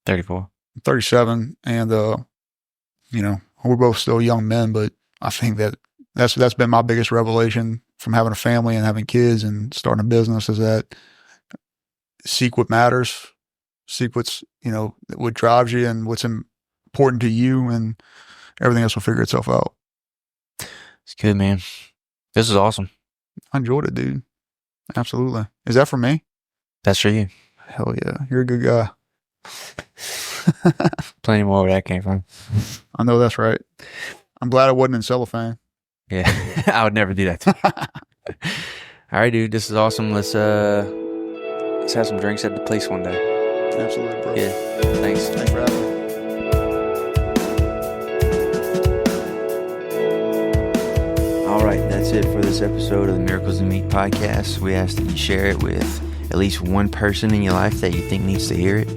34. I'm 37, and we're both still young men. But I think that's been my biggest revelation from having a family and having kids and starting a business is that seek what matters, seek what drives you and what's important to you, and everything else will figure itself out. It's good, man. This is awesome. I enjoyed it, dude. Absolutely. Is that for me? That's for you. Hell yeah. You're a good guy. Plenty more where that came from. I know that's right. I'm glad I wasn't in cellophane. Yeah. I would never do that to you. All right, dude. This is awesome. Let's have some drinks at the place one day. Absolutely, bro. Yeah. Thanks. Thanks for having me. All right, that's it for this episode of the Miracles in Meat podcast. We ask that you share it with at least one person in your life that you think needs to hear it.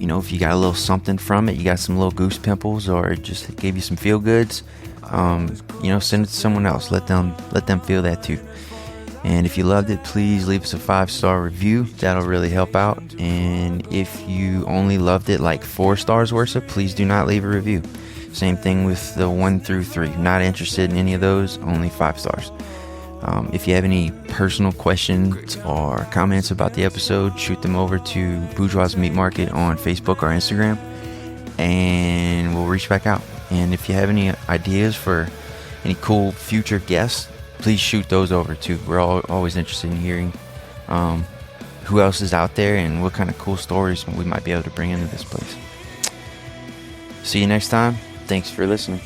If you got a little something from it, you got some little goose pimples, or it just gave you some feel goods, send it to someone else. Let them feel that too. And if you loved it, please leave us a 5-star review. That'll really help out. And if you only loved it like 4 stars worth, please do not leave a review. Same thing with the 1 through 3. Not interested in any of those, only 5 stars. If you have any personal questions or comments about the episode, shoot them over to Bourgeois Meat Market on Facebook or Instagram, and we'll reach back out. And if you have any ideas for any cool future guests, please shoot those over too. We're always interested in hearing who else is out there and what kind of cool stories we might be able to bring into this place. See you next time. Thanks for listening.